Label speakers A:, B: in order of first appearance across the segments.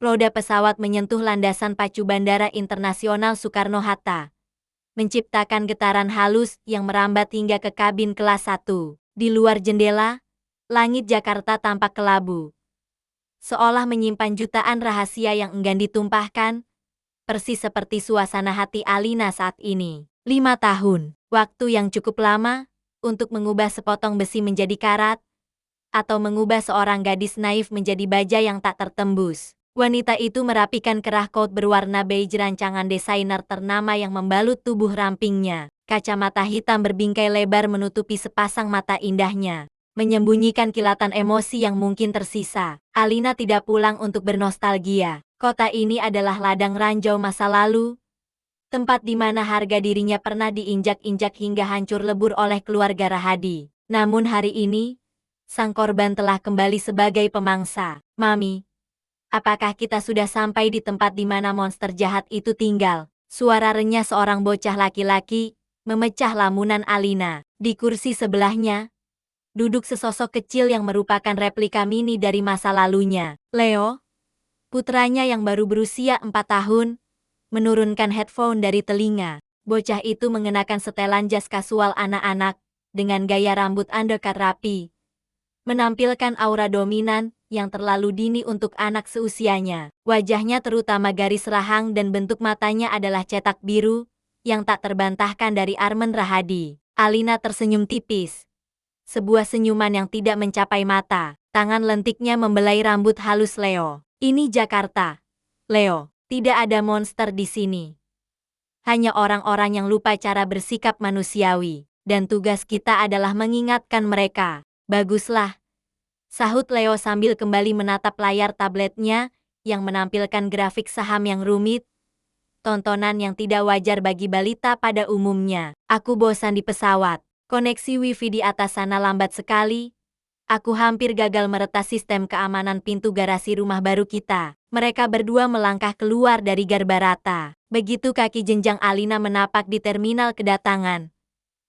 A: Roda pesawat menyentuh landasan pacu Bandara Internasional Soekarno-Hatta, menciptakan getaran halus yang merambat hingga ke kabin kelas 1. Di luar jendela, langit Jakarta tampak kelabu, seolah menyimpan jutaan rahasia yang enggan ditumpahkan, persis seperti suasana hati Alina saat ini. 5 tahun, waktu yang cukup lama untuk mengubah sepotong besi menjadi karat, atau mengubah seorang gadis naif menjadi baja yang tak tertembus. Wanita itu merapikan kerah coat berwarna beige rancangan desainer ternama yang membalut tubuh rampingnya. Kacamata hitam berbingkai lebar menutupi sepasang mata indahnya, menyembunyikan kilatan emosi yang mungkin tersisa. Alina tidak pulang untuk bernostalgia. Kota ini adalah ladang ranjau masa lalu, tempat di mana harga dirinya pernah diinjak-injak hingga hancur lebur oleh keluarga Rahadi. Namun hari ini, sang korban telah kembali sebagai pemangsa. Mami, apakah kita sudah sampai di tempat di mana monster jahat itu tinggal? Suara renyah seorang bocah laki-laki memecah lamunan Alina. Di kursi sebelahnya, duduk sesosok kecil yang merupakan replika mini dari masa lalunya. Leo, putranya yang baru berusia 4 tahun, menurunkan headphone dari telinga. Bocah itu mengenakan setelan jas kasual anak-anak dengan gaya rambut undercut rapi, menampilkan aura dominan yang terlalu dini untuk anak seusianya. Wajahnya terutama garis rahang dan bentuk matanya adalah cetak biru yang tak terbantahkan dari Armen Rahadi. Alina tersenyum tipis. Sebuah senyuman yang tidak mencapai mata. Tangan lentiknya membelai rambut halus Leo. Ini Jakarta, Leo. Tidak ada monster di sini. Hanya orang-orang yang lupa cara bersikap manusiawi. Dan tugas kita adalah mengingatkan mereka. Baguslah, sahut Leo sambil kembali menatap layar tabletnya yang menampilkan grafik saham yang rumit. Tontonan yang tidak wajar bagi balita pada umumnya. Aku bosan di pesawat. Koneksi wifi di atas sana lambat sekali. Aku hampir gagal meretas sistem keamanan pintu garasi rumah baru kita. Mereka berdua melangkah keluar dari Garbarata. Begitu kaki jenjang Alina menapak di terminal kedatangan,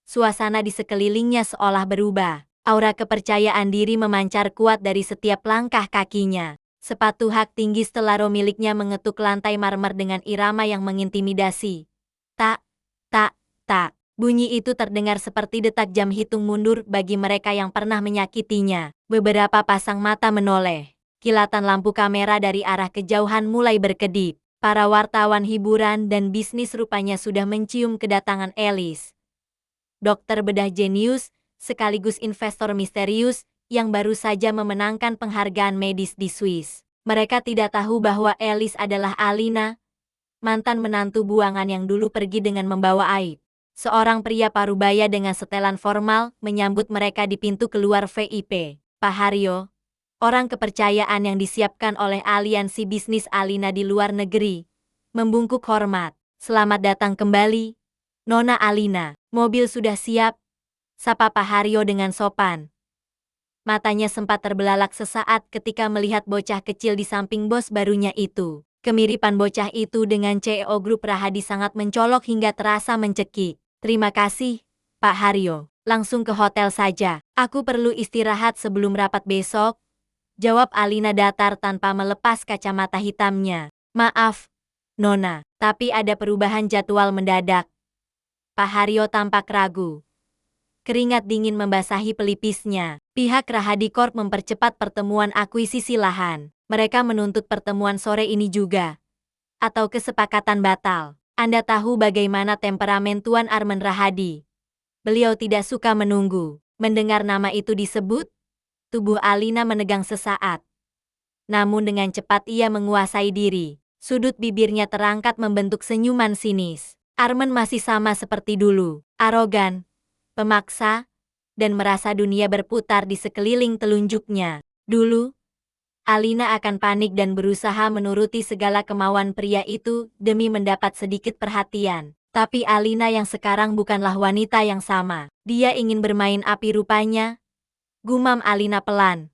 A: suasana di sekelilingnya seolah berubah. Aura kepercayaan diri memancar kuat dari setiap langkah kakinya. Sepatu hak tinggi Stellaro miliknya mengetuk lantai marmer dengan irama yang mengintimidasi. Tak, tak, tak. Bunyi itu terdengar seperti detak jam hitung mundur bagi mereka yang pernah menyakitinya. Beberapa pasang mata menoleh. Kilatan lampu kamera dari arah kejauhan mulai berkedip. Para wartawan hiburan dan bisnis rupanya sudah mencium kedatangan Alice, dokter bedah jenius, sekaligus investor misterius, yang baru saja memenangkan penghargaan medis di Swiss. Mereka tidak tahu bahwa Alice adalah Alina, mantan menantu buangan yang dulu pergi dengan membawa aib. Seorang pria parubaya dengan setelan formal menyambut mereka di pintu keluar VIP. Pak Haryo, orang kepercayaan yang disiapkan oleh aliansi bisnis Alina di luar negeri, membungkuk hormat. Selamat datang kembali, Nona Alina. Mobil sudah siap, sapa Pak Haryo dengan sopan. Matanya sempat terbelalak sesaat ketika melihat bocah kecil di samping bos barunya itu. Kemiripan bocah itu dengan CEO Grup Rahadi sangat mencolok hingga terasa mencekik. Terima kasih, Pak Haryo. Langsung ke hotel saja. Aku perlu istirahat sebelum rapat besok, jawab Alina datar tanpa melepas kacamata hitamnya. Maaf, Nona, tapi ada perubahan jadwal mendadak. Pak Haryo tampak ragu. Keringat dingin membasahi pelipisnya. Pihak Rahadi Corp mempercepat pertemuan akuisisi lahan. Mereka menuntut pertemuan sore ini juga. Atau kesepakatan batal. Anda tahu bagaimana temperamen Tuan Armen Rahadi. Beliau tidak suka menunggu. Mendengar nama itu disebut, tubuh Alina menegang sesaat. Namun dengan cepat ia menguasai diri. Sudut bibirnya terangkat membentuk senyuman sinis. Armen masih sama seperti dulu, arogan, pemaksa, dan merasa dunia berputar di sekeliling telunjuknya. Dulu, Alina akan panik dan berusaha menuruti segala kemauan pria itu demi mendapat sedikit perhatian. Tapi Alina yang sekarang bukanlah wanita yang sama. Dia ingin bermain api rupanya. Gumam Alina pelan.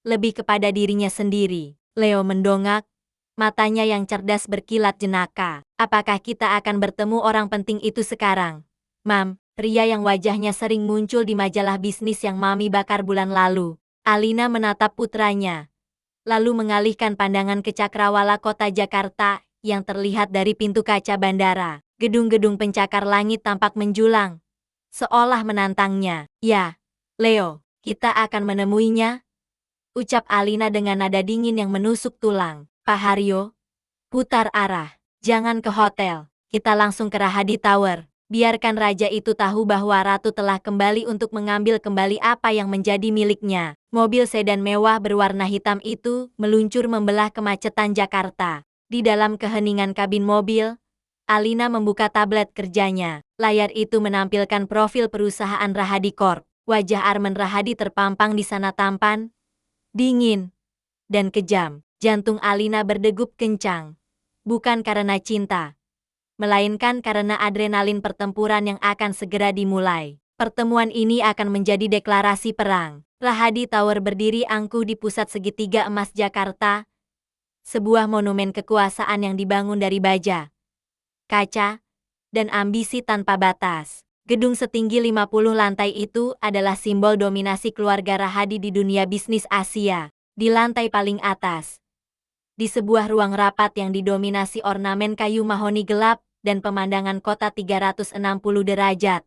A: Lebih kepada dirinya sendiri. Leo mendongak. Matanya yang cerdas berkilat jenaka. Apakah kita akan bertemu orang penting itu sekarang? Mam, pria yang wajahnya sering muncul di majalah bisnis yang Mami bakar bulan lalu. Alina menatap putranya. lalu mengalihkan pandangan ke cakrawala kota Jakarta yang terlihat dari pintu kaca bandara. Gedung-gedung pencakar langit tampak menjulang, seolah menantangnya. Ya, Leo, kita akan menemuinya, ucap Alina dengan nada dingin yang menusuk tulang. Pak Haryo, putar arah. Jangan ke hotel. Kita langsung ke Rahadi Tower. Biarkan raja itu tahu bahwa ratu telah kembali untuk mengambil kembali apa yang menjadi miliknya. Mobil sedan mewah berwarna hitam itu meluncur membelah kemacetan Jakarta. Di dalam keheningan kabin mobil, Alina membuka tablet kerjanya. Layar itu menampilkan profil perusahaan Rahadi Corp. Wajah Arman Rahadi terpampang di sana tampan, dingin, dan kejam. Jantung Alina berdegup kencang. Bukan karena cinta, melainkan karena adrenalin pertempuran yang akan segera dimulai. Pertemuan ini akan menjadi deklarasi perang. Rahadi Tower berdiri angkuh di pusat segitiga emas Jakarta, sebuah monumen kekuasaan yang dibangun dari baja, kaca, dan ambisi tanpa batas. Gedung setinggi 50 lantai itu adalah simbol dominasi keluarga Rahadi di dunia bisnis Asia. Di lantai paling atas, di sebuah ruang rapat yang didominasi ornamen kayu mahoni gelap dan pemandangan kota 360 derajat,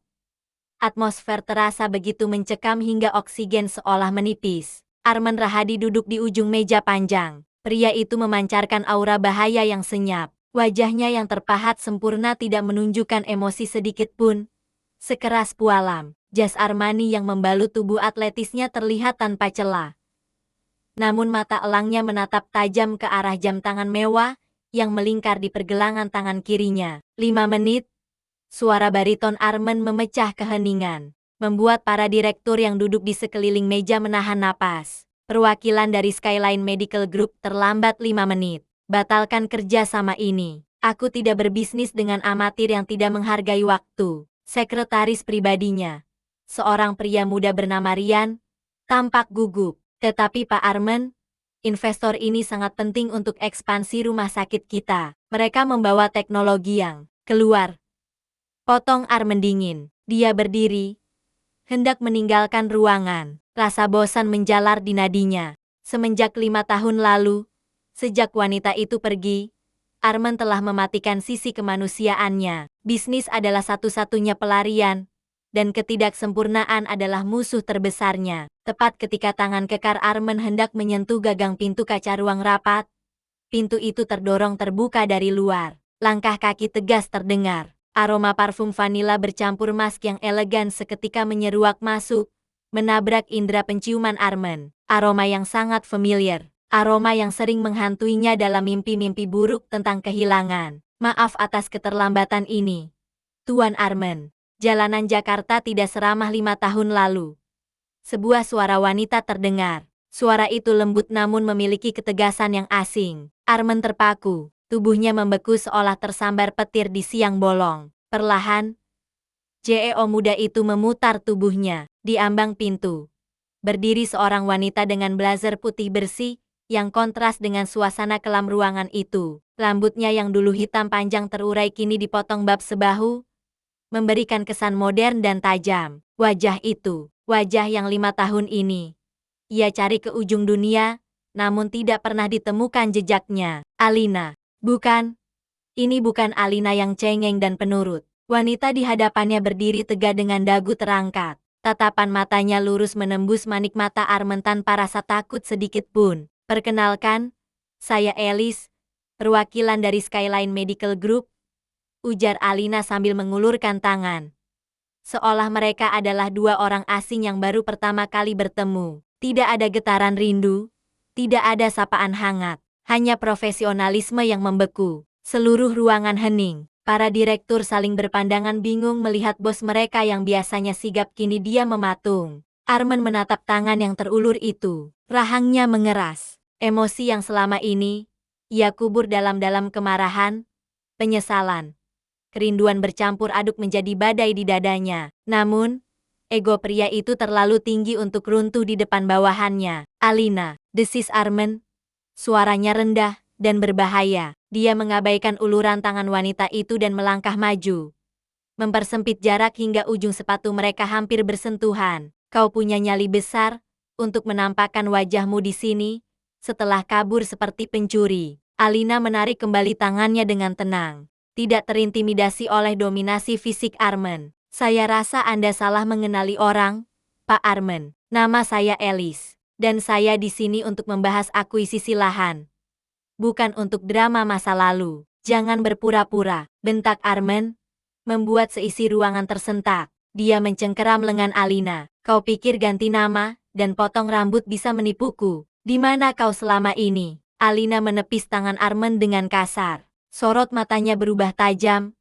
A: atmosfer terasa begitu mencekam hingga oksigen seolah menipis. Arman Rahadi duduk di ujung meja panjang. Pria itu memancarkan aura bahaya yang senyap. Wajahnya yang terpahat sempurna tidak menunjukkan emosi sedikit pun. Sekeras pualam, jas Armani yang membalut tubuh atletisnya terlihat tanpa celah. Namun mata elangnya menatap tajam ke arah jam tangan mewah yang melingkar di pergelangan tangan kirinya. 5 menit. Suara bariton Arman memecah keheningan, membuat para direktur yang duduk di sekeliling meja menahan napas. Perwakilan dari Skyline Medical Group terlambat 5 menit. Batalkan kerja sama ini. Aku tidak berbisnis dengan amatir yang tidak menghargai waktu. Sekretaris pribadinya, seorang pria muda bernama Rian, tampak gugup. Tetapi Pak Arman, investor ini sangat penting untuk ekspansi rumah sakit kita. Mereka membawa teknologi yang keluar. Potong Arman dingin. Dia berdiri, hendak meninggalkan ruangan. Rasa bosan menjalar di nadinya. Semenjak 5 tahun lalu, sejak wanita itu pergi, Arman telah mematikan sisi kemanusiaannya. Bisnis adalah satu-satunya pelarian, dan ketidaksempurnaan adalah musuh terbesarnya. Tepat ketika tangan kekar Arman hendak menyentuh gagang pintu kaca ruang rapat, pintu itu terdorong terbuka dari luar. Langkah kaki tegas terdengar. Aroma parfum vanila bercampur mask yang elegan seketika menyeruak masuk, menabrak indera penciuman Arman. Aroma yang sangat familiar. Aroma yang sering menghantuinya dalam mimpi-mimpi buruk tentang kehilangan. Maaf atas keterlambatan ini, Tuan Arman. Jalanan Jakarta tidak seramah 5 tahun lalu. Sebuah suara wanita terdengar. Suara itu lembut namun memiliki ketegasan yang asing. Arman terpaku. Tubuhnya membeku seolah tersambar petir di siang bolong. Perlahan, CEO muda itu memutar tubuhnya. Di ambang pintu, berdiri seorang wanita dengan blazer putih bersih yang kontras dengan suasana kelam ruangan itu. Rambutnya yang dulu hitam panjang terurai kini dipotong bab sebahu, memberikan kesan modern dan tajam. Wajah itu, wajah yang 5 tahun ini ia cari ke ujung dunia, namun tidak pernah ditemukan jejaknya. Alina. Bukan. Ini bukan Alina yang cengeng dan penurut. Wanita di hadapannya berdiri tegak dengan dagu terangkat. Tatapan matanya lurus menembus manik mata Arman tanpa rasa takut sedikit pun. Perkenalkan, saya Alice, perwakilan dari Skyline Medical Group, ujar Alina sambil mengulurkan tangan. Seolah mereka adalah 2 orang asing yang baru pertama kali bertemu. Tidak ada getaran rindu, tidak ada sapaan hangat, hanya profesionalisme yang membeku. Seluruh ruangan hening. Para direktur saling berpandangan bingung melihat bos mereka yang biasanya sigap kini dia mematung. Arman menatap tangan yang terulur itu. Rahangnya mengeras. Emosi yang selama ini ia kubur dalam-dalam kemarahan, penyesalan, kerinduan bercampur aduk menjadi badai di dadanya. Namun, ego pria itu terlalu tinggi untuk runtuh di depan bawahannya. Alina, desis Arman. Suaranya rendah dan berbahaya. Dia mengabaikan uluran tangan wanita itu dan melangkah maju, mempersempit jarak hingga ujung sepatu mereka hampir bersentuhan. Kau punya nyali besar untuk menampakkan wajahmu di sini, Setelah kabur seperti pencuri, Alina menarik kembali tangannya dengan tenang. Tidak terintimidasi oleh dominasi fisik Armen. Saya rasa Anda salah mengenali orang, Pak Armen. Nama saya Alice. Dan saya di sini untuk membahas akuisisi lahan. Bukan untuk drama masa lalu. Jangan berpura-pura, bentak Armen, membuat seisi ruangan tersentak. Dia mencengkeram lengan Alina. Kau pikir ganti nama dan potong rambut bisa menipuku? Di mana kau selama ini? Alina menepis tangan Armen dengan kasar. Sorot matanya berubah tajam,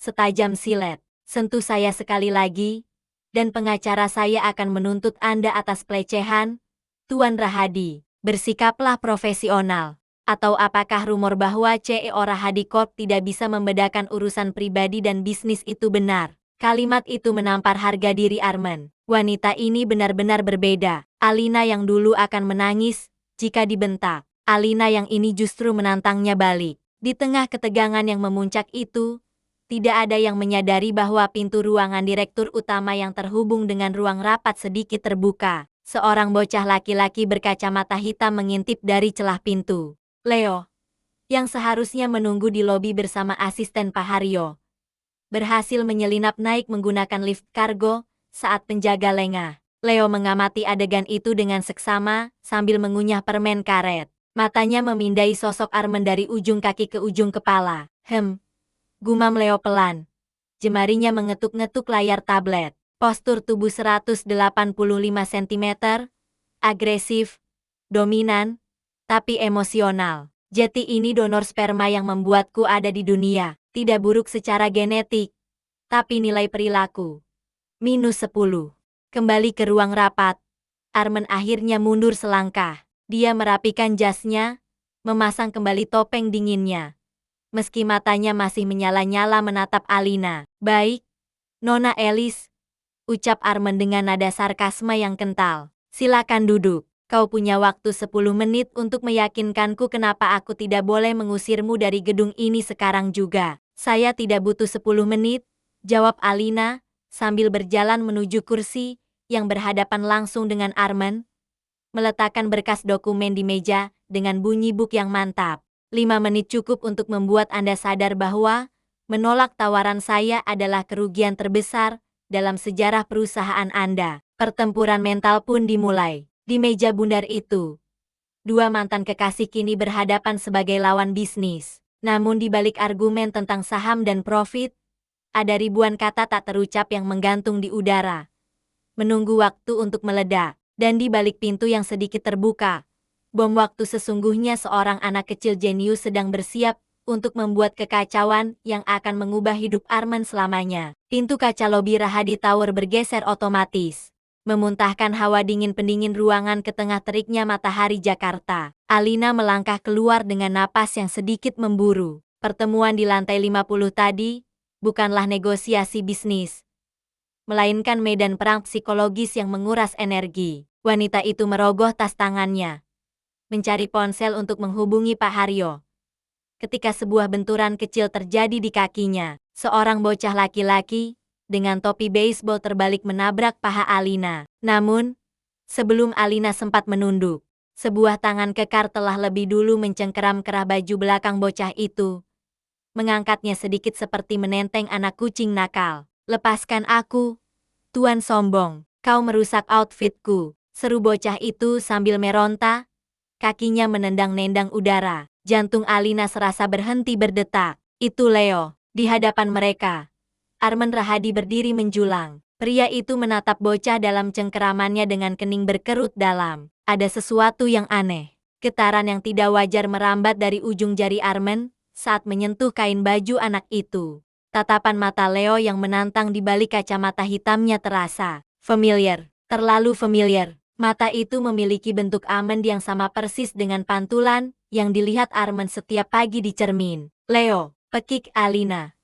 A: setajam silet. Sentuh saya sekali lagi, dan pengacara saya akan menuntut Anda atas pelecehan. Tuan Rahadi, bersikaplah profesional. Atau apakah rumor bahwa CEO Rahadi Corp tidak bisa membedakan urusan pribadi dan bisnis itu benar? Kalimat itu menampar harga diri Armen. Wanita ini benar-benar berbeda. Alina yang dulu akan menangis jika dibentak. Alina yang ini justru menantangnya balik. Di tengah ketegangan yang memuncak itu, tidak ada yang menyadari bahwa pintu ruangan direktur utama yang terhubung dengan ruang rapat sedikit terbuka. Seorang bocah laki-laki berkacamata hitam mengintip dari celah pintu. Leo, yang seharusnya menunggu di lobi bersama asisten Pak Haryo, berhasil menyelinap naik menggunakan lift kargo saat penjaga lengah. Leo mengamati adegan itu dengan seksama sambil mengunyah permen karet. Matanya memindai sosok Armen dari ujung kaki ke ujung kepala. Gumam Leo pelan. Jemarinya mengetuk-ngetuk layar tablet. Postur tubuh 185 cm, agresif, dominan, tapi emosional. Jeti ini donor sperma yang membuatku ada di dunia. Tidak buruk secara genetik, tapi nilai perilaku -10. Kembali ke ruang rapat, Armen akhirnya mundur selangkah. Dia merapikan jasnya, memasang kembali topeng dinginnya. Meski matanya masih menyala-nyala menatap Alina. Baik, Nona Alice, ucap Armen dengan nada sarkasme yang kental. Silakan duduk. Kau punya waktu 10 menit untuk meyakinkanku kenapa aku tidak boleh mengusirmu dari gedung ini sekarang juga. Saya tidak butuh 10 menit, jawab Alina, sambil berjalan menuju kursi yang berhadapan langsung dengan Armen, meletakkan berkas dokumen di meja dengan bunyi buk yang mantap. 5 menit cukup untuk membuat Anda sadar bahwa menolak tawaran saya adalah kerugian terbesar dalam sejarah perusahaan Anda. Pertempuran mental pun dimulai. Di meja bundar itu, dua mantan kekasih kini berhadapan sebagai lawan bisnis. Namun di balik argumen tentang saham dan profit, ada ribuan kata tak terucap yang menggantung di udara, menunggu waktu untuk meledak. Dan di balik pintu yang sedikit terbuka, bom waktu sesungguhnya seorang anak kecil jenius sedang bersiap untuk membuat kekacauan yang akan mengubah hidup Armen selamanya. Pintu kaca lobi Rahadi Tower bergeser otomatis, memuntahkan hawa dingin pendingin ruangan ke tengah teriknya matahari Jakarta. Alina melangkah keluar dengan napas yang sedikit memburu. Pertemuan di lantai 50 tadi bukanlah negosiasi bisnis, melainkan medan perang psikologis yang menguras energi. Wanita itu merogoh tas tangannya, mencari ponsel untuk menghubungi Pak Haryo. Ketika sebuah benturan kecil terjadi di kakinya, seorang bocah laki-laki dengan topi baseball terbalik menabrak paha Alina. Namun, sebelum Alina sempat menunduk, sebuah tangan kekar telah lebih dulu mencengkeram kerah baju belakang bocah itu, mengangkatnya sedikit seperti menenteng anak kucing nakal. Lepaskan aku, Tuan sombong, kau merusak outfitku, seru bocah itu sambil meronta, kakinya menendang-nendang udara. Jantung Alina serasa berhenti berdetak. Itu Leo, di hadapan mereka. Armen Rahadi berdiri menjulang. Pria itu menatap bocah dalam cengkeramannya dengan kening berkerut dalam. Ada sesuatu yang aneh. Getaran yang tidak wajar merambat dari ujung jari Armen saat menyentuh kain baju anak itu. Tatapan mata Leo yang menantang di balik kacamata hitamnya terasa familiar, terlalu familiar. Mata itu memiliki bentuk almond yang sama persis dengan pantulan yang dilihat Armen setiap pagi di cermin. Leo, pekik Alina.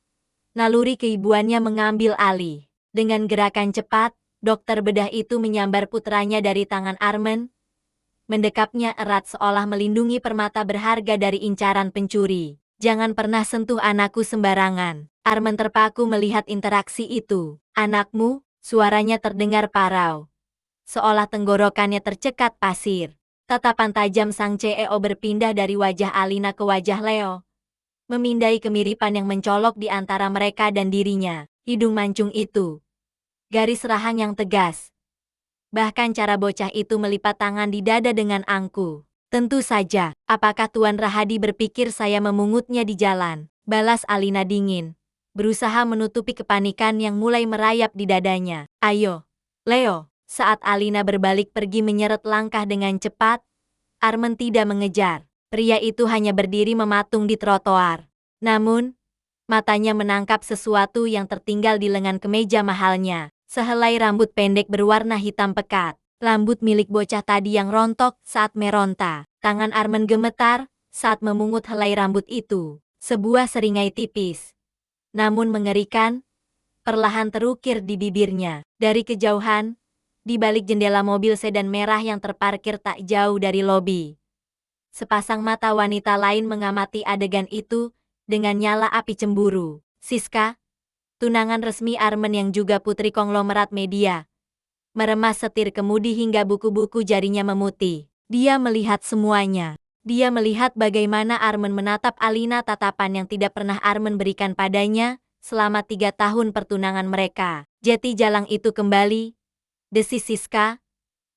A: Naluri keibuannya mengambil alih. Dengan gerakan cepat, dokter bedah itu menyambar putranya dari tangan Armen, mendekapnya erat seolah melindungi permata berharga dari incaran pencuri. Jangan pernah sentuh anakku sembarangan. Armen terpaku melihat interaksi itu. Anakmu, suaranya terdengar parau, seolah tenggorokannya tercekat pasir. Tatapan tajam sang CEO berpindah dari wajah Alina ke wajah Leo, memindai kemiripan yang mencolok di antara mereka dan dirinya. Hidung mancung itu, garis rahang yang tegas. Bahkan cara bocah itu melipat tangan di dada dengan angkuh. Tentu saja, apakah Tuan Rahadi berpikir saya memungutnya di jalan? Balas Alina dingin, berusaha menutupi kepanikan yang mulai merayap di dadanya. Ayo, Leo. Saat Alina berbalik pergi menyeret langkah dengan cepat, Armen tidak mengejar. Pria itu hanya berdiri mematung di trotoar. Namun, matanya menangkap sesuatu yang tertinggal di lengan kemeja mahalnya. Sehelai rambut pendek berwarna hitam pekat. Rambut milik bocah tadi yang rontok saat meronta. Tangan Armen gemetar saat memungut helai rambut itu. Sebuah seringai tipis, namun mengerikan, perlahan terukir di bibirnya. Dari kejauhan, di balik jendela mobil sedan merah yang terparkir tak jauh dari lobi, sepasang mata wanita lain mengamati adegan itu dengan nyala api cemburu. Siska, tunangan resmi Armen yang juga putri konglomerat media, meremas setir kemudi hingga buku-buku jarinya memutih. Dia melihat semuanya. Dia melihat bagaimana Armen menatap Alina, tatapan yang tidak pernah Armen berikan padanya selama 3 tahun pertunangan mereka. Jeti jalang itu kembali, desis Siska,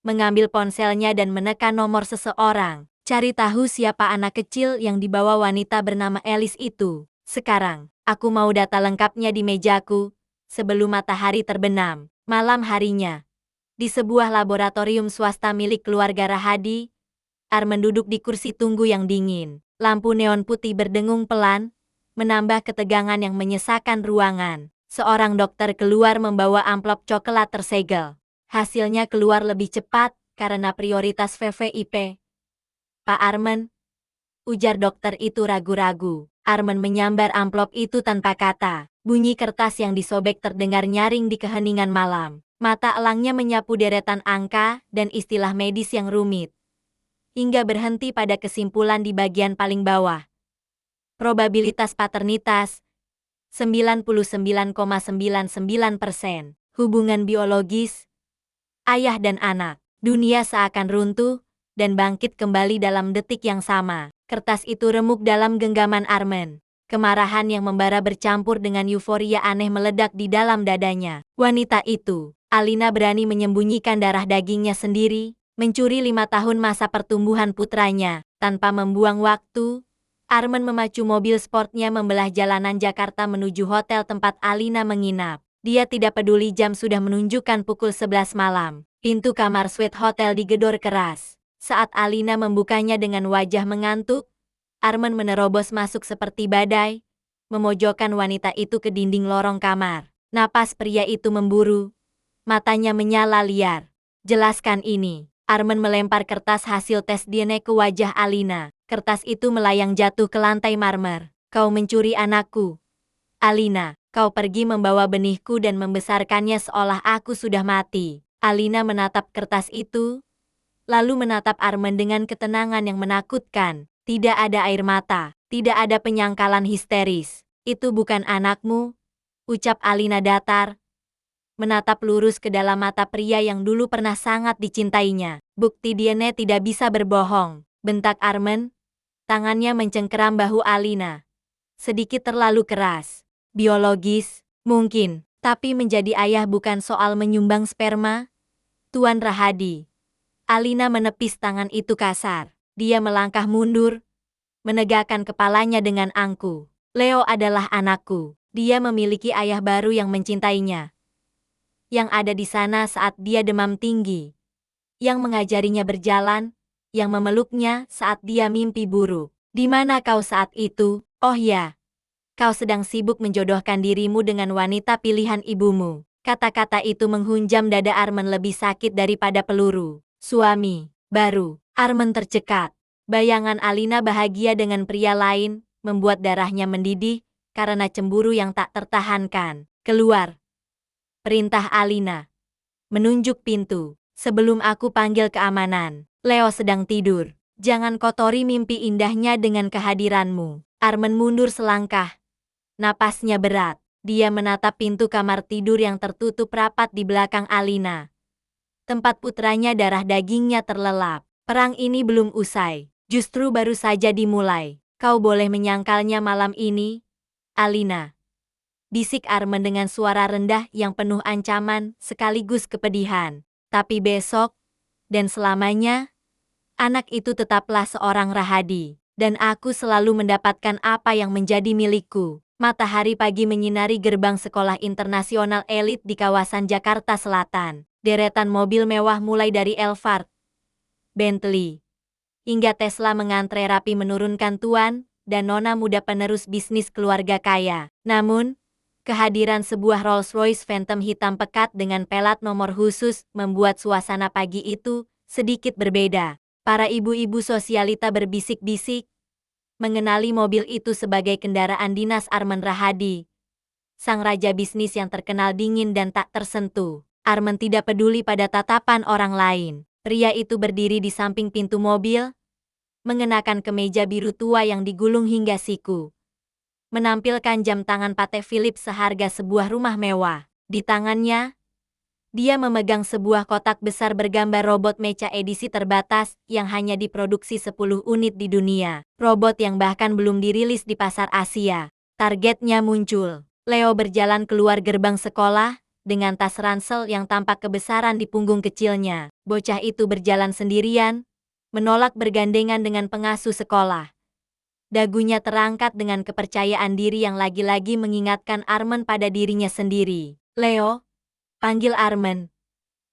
A: mengambil ponselnya dan menekan nomor seseorang. Cari tahu siapa anak kecil yang dibawa wanita bernama Alice itu. Sekarang, aku mau data lengkapnya di mejaku, sebelum matahari terbenam. Malam harinya, di sebuah laboratorium swasta milik keluarga Rahadi, Armen duduk di kursi tunggu yang dingin. Lampu neon putih berdengung pelan, menambah ketegangan yang menyesakan ruangan. Seorang dokter keluar membawa amplop coklat tersegel. Hasilnya keluar lebih cepat karena prioritas VVIP. Pak Armen, ujar dokter itu ragu-ragu. Armen menyambar amplop itu tanpa kata. Bunyi kertas yang disobek terdengar nyaring di keheningan malam. Mata elangnya menyapu deretan angka dan istilah medis yang rumit, hingga berhenti pada kesimpulan di bagian paling bawah. Probabilitas paternitas 99,99%. Hubungan biologis ayah dan anak. Dunia seakan runtuh dan bangkit kembali dalam detik yang sama. Kertas itu remuk dalam genggaman Armen. Kemarahan yang membara bercampur dengan euforia aneh meledak di dalam dadanya. Wanita itu, Alina, berani menyembunyikan darah dagingnya sendiri, mencuri 5 tahun masa pertumbuhan putranya. Tanpa membuang waktu, Armen memacu mobil sportnya membelah jalanan Jakarta menuju hotel tempat Alina menginap. Dia tidak peduli jam sudah menunjukkan pukul 11 malam. Pintu kamar suite hotel digedor keras. Saat Alina membukanya dengan wajah mengantuk, Armen menerobos masuk seperti badai, memojokkan wanita itu ke dinding lorong kamar. Napas pria itu memburu, matanya menyala liar. Jelaskan ini. Armen melempar kertas hasil tes DNA ke wajah Alina. Kertas itu melayang jatuh ke lantai marmer. Kau mencuri anakku, Alina. Kau pergi membawa benihku dan membesarkannya seolah aku sudah mati. Alina menatap kertas itu, lalu menatap Armen dengan ketenangan yang menakutkan. Tidak ada air mata, tidak ada penyangkalan histeris. Itu bukan anakmu, ucap Alina datar, menatap lurus ke dalam mata pria yang dulu pernah sangat dicintainya. Bukti DNA tidak bisa berbohong, bentak Armen. Tangannya mencengkeram bahu Alina, sedikit terlalu keras. Biologis, mungkin, tapi menjadi ayah bukan soal menyumbang sperma, Tuan Rahadi. Alina menepis tangan itu kasar. Dia melangkah mundur, menegakkan kepalanya dengan angkuh. Leo adalah anakku. Dia memiliki ayah baru yang mencintainya, yang ada di sana saat dia demam tinggi, yang mengajarinya berjalan, yang memeluknya saat dia mimpi buruk. Di mana kau saat itu? Oh ya, kau sedang sibuk menjodohkan dirimu dengan wanita pilihan ibumu. Kata-kata itu menghunjam dada Armen lebih sakit daripada peluru. Suami baru. Armen tercekat. Bayangan Alina bahagia dengan pria lain membuat darahnya mendidih karena cemburu yang tak tertahankan. Keluar, perintah Alina. Menunjuk pintu. Sebelum aku panggil keamanan. Leo sedang tidur. Jangan kotori mimpi indahnya dengan kehadiranmu. Armen mundur selangkah. Napasnya berat. Dia menatap pintu kamar tidur yang tertutup rapat di belakang Alina, tempat putranya darah dagingnya terlelap. Perang ini belum usai. Justru baru saja dimulai. Kau boleh menyangkalnya malam ini, Alina. Bisik Armen dengan suara rendah yang penuh ancaman sekaligus kepedihan. Tapi besok, dan selamanya, anak itu tetaplah seorang Rahadi. Dan aku selalu mendapatkan apa yang menjadi milikku. Matahari pagi menyinari gerbang sekolah internasional elit di kawasan Jakarta Selatan. Deretan mobil mewah mulai dari Elvard, Bentley, hingga Tesla mengantre rapi menurunkan tuan dan nona muda penerus bisnis keluarga kaya. Namun, kehadiran sebuah Rolls-Royce Phantom hitam pekat dengan pelat nomor khusus membuat suasana pagi itu sedikit berbeda. Para ibu-ibu sosialita berbisik-bisik, mengenali mobil itu sebagai kendaraan dinas Armen Rahadi, sang raja bisnis yang terkenal dingin dan tak tersentuh. Armen tidak peduli pada tatapan orang lain. Pria itu berdiri di samping pintu mobil, mengenakan kemeja biru tua yang digulung hingga siku. Menampilkan jam tangan Patek Philippe seharga sebuah rumah mewah. Di tangannya, dia memegang sebuah kotak besar bergambar robot mecha edisi terbatas yang hanya diproduksi 10 unit di dunia. Robot yang bahkan belum dirilis di pasar Asia. Targetnya muncul. Leo berjalan keluar gerbang sekolah, dengan tas ransel yang tampak kebesaran di punggung kecilnya. Bocah itu berjalan sendirian, menolak bergandengan dengan pengasuh sekolah. Dagunya terangkat dengan kepercayaan diri yang lagi-lagi mengingatkan Armen pada dirinya sendiri. Leo, panggil Armen.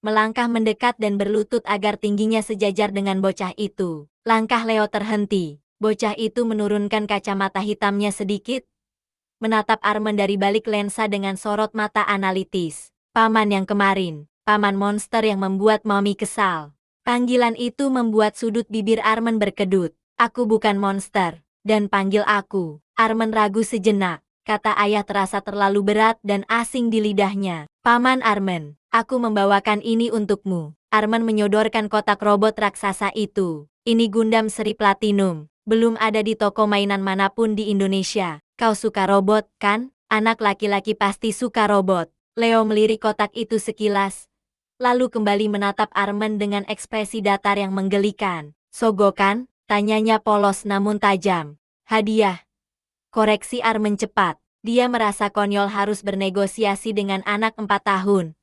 A: Melangkah mendekat dan berlutut agar tingginya sejajar dengan bocah itu. Langkah Leo terhenti. Bocah itu menurunkan kacamata hitamnya sedikit, menatap Armen dari balik lensa dengan sorot mata analitis. Paman yang kemarin, paman monster yang membuat Mami kesal. Panggilan itu membuat sudut bibir Armen berkedut. Aku bukan monster, dan panggil aku. Armen ragu sejenak. Kata ayah terasa terlalu berat dan asing di lidahnya. Paman Armen, aku membawakan ini untukmu. Armen menyodorkan kotak robot raksasa itu. Ini Gundam seri Platinum. Belum ada di toko mainan manapun di Indonesia. Kau suka robot, kan? Anak laki-laki pasti suka robot. Leo melirik kotak itu sekilas, lalu kembali menatap Armen dengan ekspresi datar yang menggelikan. Sogokan? Tanyanya polos namun tajam. Hadiah. Koreksi Armen cepat. Dia merasa konyol harus bernegosiasi dengan anak 4 tahun.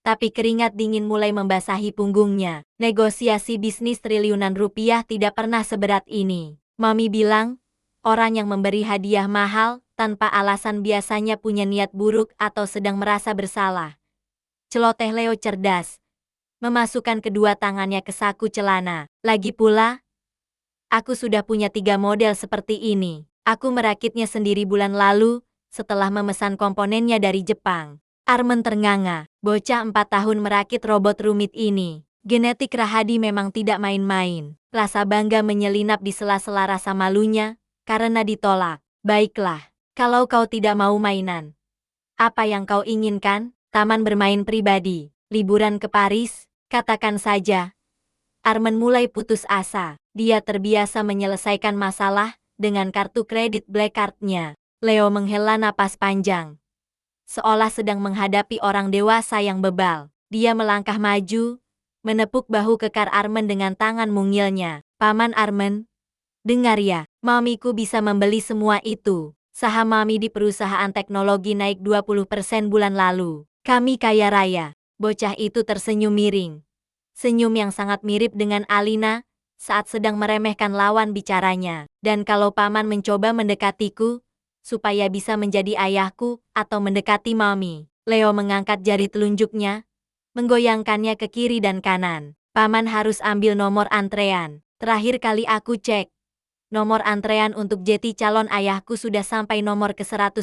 A: Tapi keringat dingin mulai membasahi punggungnya. Negosiasi bisnis triliunan rupiah tidak pernah seberat ini. Mami bilang, orang yang memberi hadiah mahal tanpa alasan biasanya punya niat buruk atau sedang merasa bersalah. Celoteh Leo cerdas, memasukkan kedua tangannya ke saku celana. Lagi pula, aku sudah punya 3 model seperti ini. Aku merakitnya sendiri bulan lalu setelah memesan komponennya dari Jepang. Armen ternganga. Bocah 4 tahun merakit robot rumit ini. Genetik Rahadi memang tidak main-main. Rasa bangga menyelinap di sela-sela rasa malunya karena ditolak. Baiklah, kalau kau tidak mau mainan. Apa yang kau inginkan? Taman bermain pribadi, liburan ke Paris, katakan saja. Armen mulai putus asa. Dia terbiasa menyelesaikan masalah dengan kartu kredit Black Card-nya. Leo menghela napas panjang, seolah sedang menghadapi orang dewasa yang bebal. Dia melangkah maju, menepuk bahu kekar Armen dengan tangan mungilnya. Paman Armen, dengar ya, mamiku bisa membeli semua itu. Saham mami di perusahaan teknologi naik 20% bulan lalu. Kami kaya raya. Bocah itu tersenyum miring. Senyum yang sangat mirip dengan Alina saat sedang meremehkan lawan bicaranya. Dan kalau paman mencoba mendekatiku, supaya bisa menjadi ayahku atau mendekati mami. Leo mengangkat jari telunjuknya, menggoyangkannya ke kiri dan kanan. Paman harus ambil nomor antrean. Terakhir kali aku cek, nomor antrean untuk jeti calon ayahku sudah sampai nomor ke 105.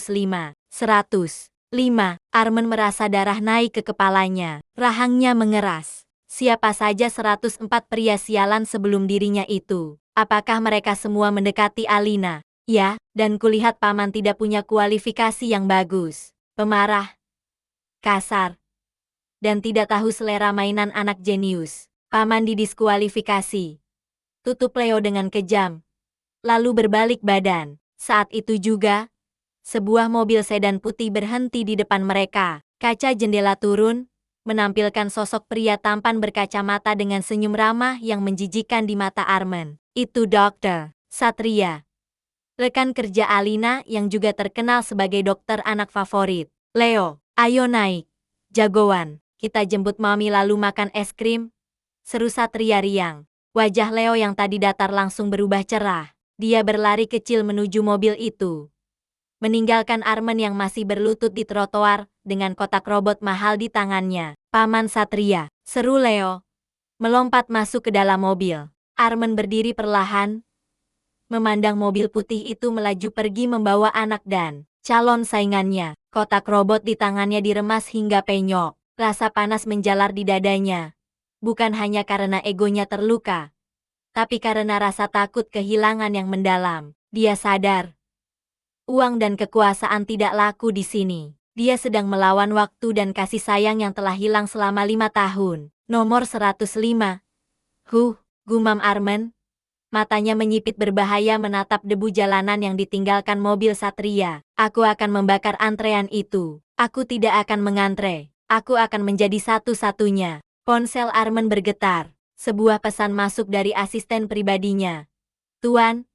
A: 105. Armen merasa darah naik ke kepalanya. Rahangnya mengeras. Siapa saja 104 pria sialan sebelum dirinya itu? Apakah mereka semua mendekati Alina? Ya, dan kulihat paman tidak punya kualifikasi yang bagus. Pemarah, kasar, dan tidak tahu selera mainan anak jenius. Paman didiskualifikasi. Tutup Leo dengan kejam, lalu berbalik badan. Saat itu juga, sebuah mobil sedan putih berhenti di depan mereka. Kaca jendela turun, menampilkan sosok pria tampan berkacamata dengan senyum ramah yang menjijikan di mata Arman. Itu Dokter Satria, rekan kerja Alina yang juga terkenal sebagai dokter anak favorit. Leo, ayo naik. Jagoan, kita jemput Mami lalu makan es krim, seru Satria riang. Wajah Leo yang tadi datar langsung berubah cerah. Dia berlari kecil menuju mobil itu, meninggalkan Arman yang masih berlutut di trotoar dengan kotak robot mahal di tangannya. Paman Satria, seru Leo, melompat masuk ke dalam mobil. Arman berdiri perlahan, memandang mobil putih itu melaju pergi membawa anak dan calon saingannya. Kotak robot di tangannya diremas hingga penyok. Rasa panas menjalar di dadanya. Bukan hanya karena egonya terluka, tapi karena rasa takut kehilangan yang mendalam. Dia sadar, uang dan kekuasaan tidak laku di sini. Dia sedang melawan waktu dan kasih sayang yang telah hilang selama 5 tahun. Nomor 105. Gumam Arman. Matanya menyipit berbahaya menatap debu jalanan yang ditinggalkan mobil Satria. Aku akan membakar antrean itu. Aku tidak akan mengantre. Aku akan menjadi satu-satunya. Ponsel Arman bergetar. Sebuah pesan masuk dari asisten pribadinya. Tuan,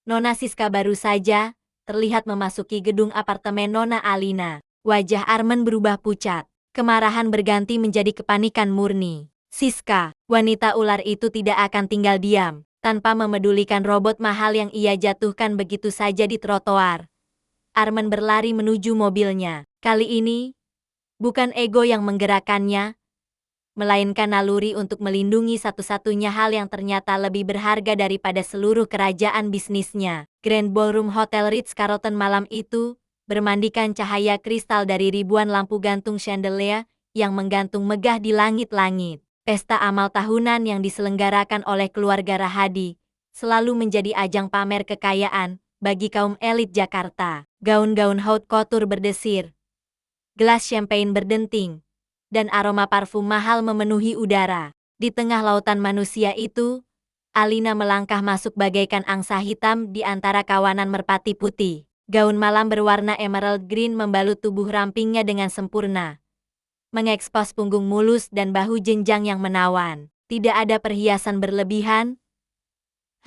A: Nona Siska baru saja terlihat memasuki gedung apartemen Nona Alina. Wajah Arman berubah pucat. Kemarahan berganti menjadi kepanikan murni. Siska, wanita ular itu tidak akan tinggal diam tanpa memedulikan robot mahal yang ia jatuhkan begitu saja di trotoar. Arman berlari menuju mobilnya. Kali ini, bukan ego yang menggerakkannya, melainkan naluri untuk melindungi satu-satunya hal yang ternyata lebih berharga daripada seluruh kerajaan bisnisnya. Grand Ballroom Hotel Ritz-Carlton malam itu bermandikan cahaya kristal dari ribuan lampu gantung chandelier yang menggantung megah di langit-langit. Pesta amal tahunan yang diselenggarakan oleh keluarga Rahadi selalu menjadi ajang pamer kekayaan bagi kaum elit Jakarta. Gaun-gaun haute couture berdesir, gelas champagne berdenting, dan aroma parfum mahal memenuhi udara. Di tengah lautan manusia itu, Alina melangkah masuk bagaikan angsa hitam di antara kawanan merpati putih. Gaun malam berwarna emerald green membalut tubuh rampingnya dengan sempurna, mengekspos punggung mulus dan bahu jenjang yang menawan. Tidak ada perhiasan berlebihan,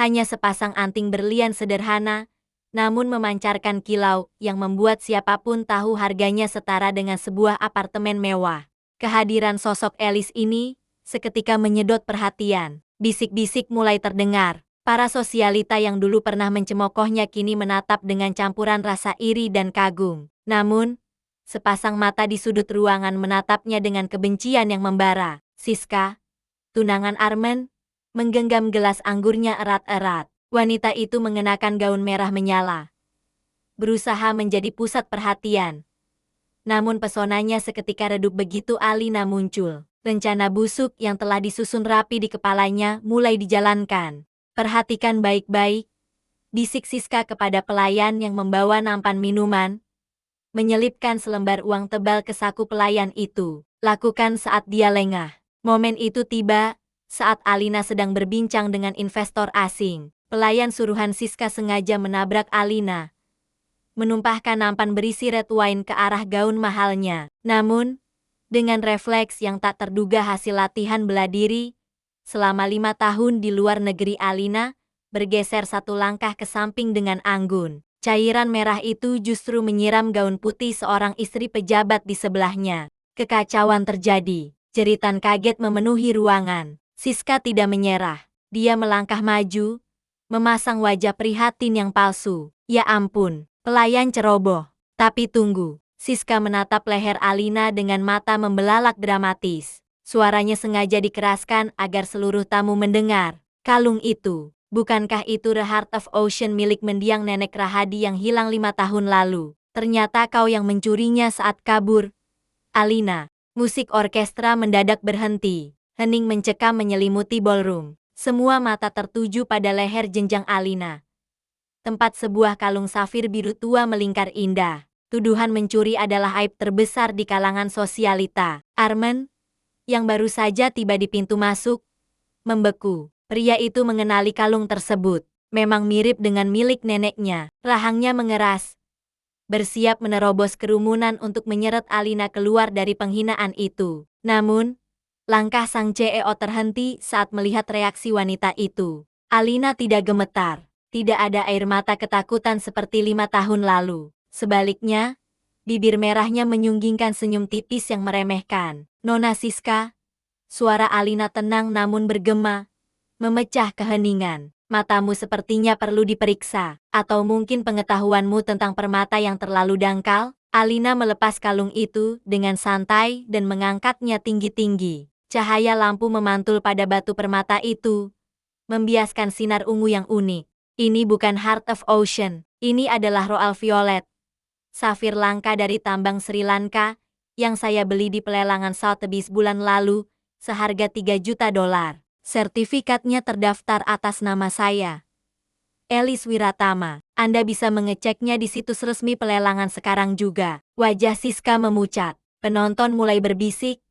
A: hanya sepasang anting berlian sederhana, namun memancarkan kilau yang membuat siapapun tahu harganya setara dengan sebuah apartemen mewah. Kehadiran sosok Elis ini seketika menyedot perhatian. Bisik-bisik mulai terdengar. Para sosialita yang dulu pernah mencemoohnya kini menatap dengan campuran rasa iri dan kagum. Namun, sepasang mata di sudut ruangan menatapnya dengan kebencian yang membara. Siska, tunangan Arman, menggenggam gelas anggurnya erat-erat. Wanita itu mengenakan gaun merah menyala, berusaha menjadi pusat perhatian. Namun pesonanya seketika redup begitu Alina muncul. Rencana busuk yang telah disusun rapi di kepalanya mulai dijalankan. Perhatikan baik-baik, bisik Siska kepada pelayan yang membawa nampan minuman, menyelipkan selembar uang tebal ke saku pelayan itu. Lakukan saat dia lengah. Momen itu tiba saat Alina sedang berbincang dengan investor asing. Pelayan suruhan Siska sengaja menabrak Alina, menumpahkan nampan berisi red wine ke arah gaun mahalnya. Namun, dengan refleks yang tak terduga hasil latihan bela diri, selama 5 tahun di luar negeri Alina bergeser satu langkah ke samping dengan anggun. Cairan merah itu justru menyiram gaun putih seorang istri pejabat di sebelahnya. Kekacauan terjadi. Jeritan kaget memenuhi ruangan. Siska tidak menyerah. Dia melangkah maju, memasang wajah prihatin yang palsu. Ya ampun, pelayan ceroboh. Tapi tunggu. Siska menatap leher Alina dengan mata membelalak dramatis. Suaranya sengaja dikeraskan agar seluruh tamu mendengar. Kalung itu, bukankah itu The Heart of Ocean milik mendiang nenek Rahadi yang hilang 5 tahun lalu? Ternyata kau yang mencurinya saat kabur. Alina, musik orkestra mendadak berhenti. Hening mencekam menyelimuti ballroom. Semua mata tertuju pada leher jenjang Alina. Tempat sebuah kalung safir biru tua melingkar indah. Tuduhan mencuri adalah aib terbesar di kalangan sosialita. Arman, yang baru saja tiba di pintu masuk, membeku. Pria itu mengenali kalung tersebut. Memang mirip dengan milik neneknya. Rahangnya mengeras. bersiap menerobos kerumunan untuk menyeret Alina keluar dari penghinaan itu. Namun, langkah sang CEO terhenti saat melihat reaksi wanita itu. Alina tidak gemetar. Tidak ada air mata ketakutan seperti 5 tahun lalu. Sebaliknya, bibir merahnya menyunggingkan senyum tipis yang meremehkan. Nona Siska, suara Alina tenang namun bergema, memecah keheningan. Matamu sepertinya perlu diperiksa. Atau mungkin pengetahuanmu tentang permata yang terlalu dangkal? Alina melepas kalung itu dengan santai dan mengangkatnya tinggi-tinggi. Cahaya lampu memantul pada batu permata itu, membiaskan sinar ungu yang unik. Ini bukan Heart of Ocean. Ini adalah Royal Violet, safir langka dari tambang Sri Lanka, yang saya beli di pelelangan Sotheby's bulan lalu, seharga $3 juta. Sertifikatnya terdaftar atas nama saya, Elis Wiratama. Anda bisa mengeceknya di situs resmi pelelangan sekarang juga. Wajah Siska memucat. Penonton mulai berbisik.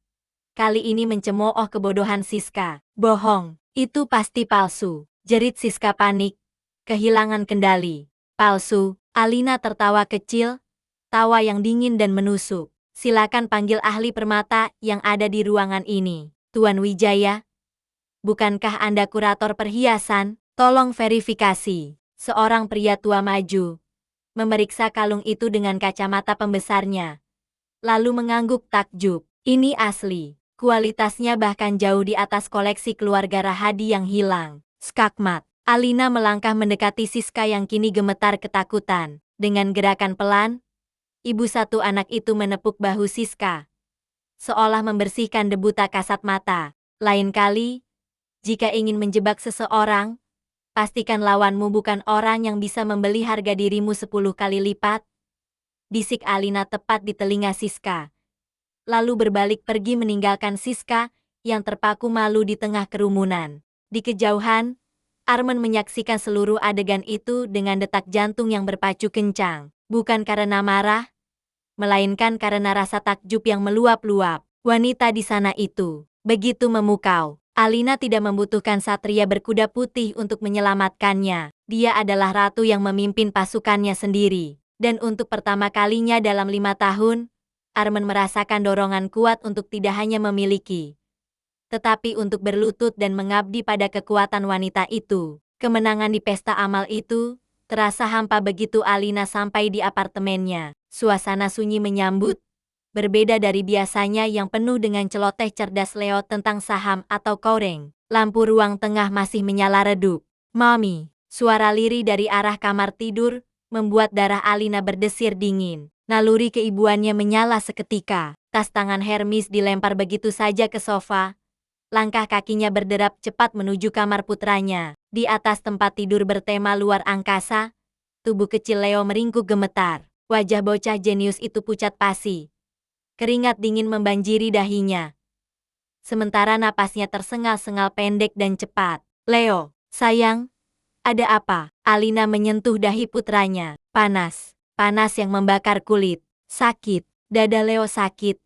A: Kali ini mencemooh kebodohan Siska. Bohong, itu pasti palsu. Jerit Siska panik, kehilangan kendali. Palsu. Alina tertawa kecil, tawa yang dingin dan menusuk. Silakan panggil ahli permata yang ada di ruangan ini. Tuan Wijaya, bukankah Anda kurator perhiasan? Tolong verifikasi. Seorang pria tua maju, memeriksa kalung itu dengan kacamata pembesarnya, lalu mengangguk takjub. Ini asli. Kualitasnya bahkan jauh di atas koleksi keluarga Rahadi yang hilang. Skakmat. Alina melangkah mendekati Siska yang kini gemetar ketakutan. Dengan gerakan pelan, ibu satu anak itu menepuk bahu Siska, seolah membersihkan debu tak kasat mata. Lain kali, jika ingin menjebak seseorang, pastikan lawanmu bukan orang yang bisa membeli harga dirimu 10 kali lipat. Bisik Alina tepat di telinga Siska, lalu berbalik pergi meninggalkan Siska yang terpaku malu di tengah kerumunan. Di kejauhan, Arman menyaksikan seluruh adegan itu dengan detak jantung yang berpacu kencang. Bukan karena marah, melainkan karena rasa takjub yang meluap-luap. Wanita di sana itu begitu memukau. Alina tidak membutuhkan satria berkuda putih untuk menyelamatkannya. Dia adalah ratu yang memimpin pasukannya sendiri. Dan untuk pertama kalinya dalam 5 tahun, Arman merasakan dorongan kuat untuk tidak hanya memiliki, tetapi untuk berlutut dan mengabdi pada kekuatan wanita itu. Kemenangan di pesta amal itu terasa hampa begitu Alina sampai di apartemennya. Suasana sunyi menyambut, berbeda dari biasanya yang penuh dengan celoteh cerdas Leo tentang saham atau koreng. Lampu ruang tengah masih menyala redup. Mami, suara lirih dari arah kamar tidur membuat darah Alina berdesir dingin. Naluri keibuannya menyala seketika. Tas tangan Hermes dilempar begitu saja ke sofa. Langkah kakinya berderap cepat menuju kamar putranya. Di atas tempat tidur bertema luar angkasa, tubuh kecil Leo meringkuk gemetar. Wajah bocah jenius itu pucat pasi. Keringat dingin membanjiri dahinya. Sementara napasnya tersengal-sengal pendek dan cepat. Leo, sayang, ada apa? Alina menyentuh dahi putranya. Panas. Panas yang membakar kulit. Sakit. Dada Leo sakit.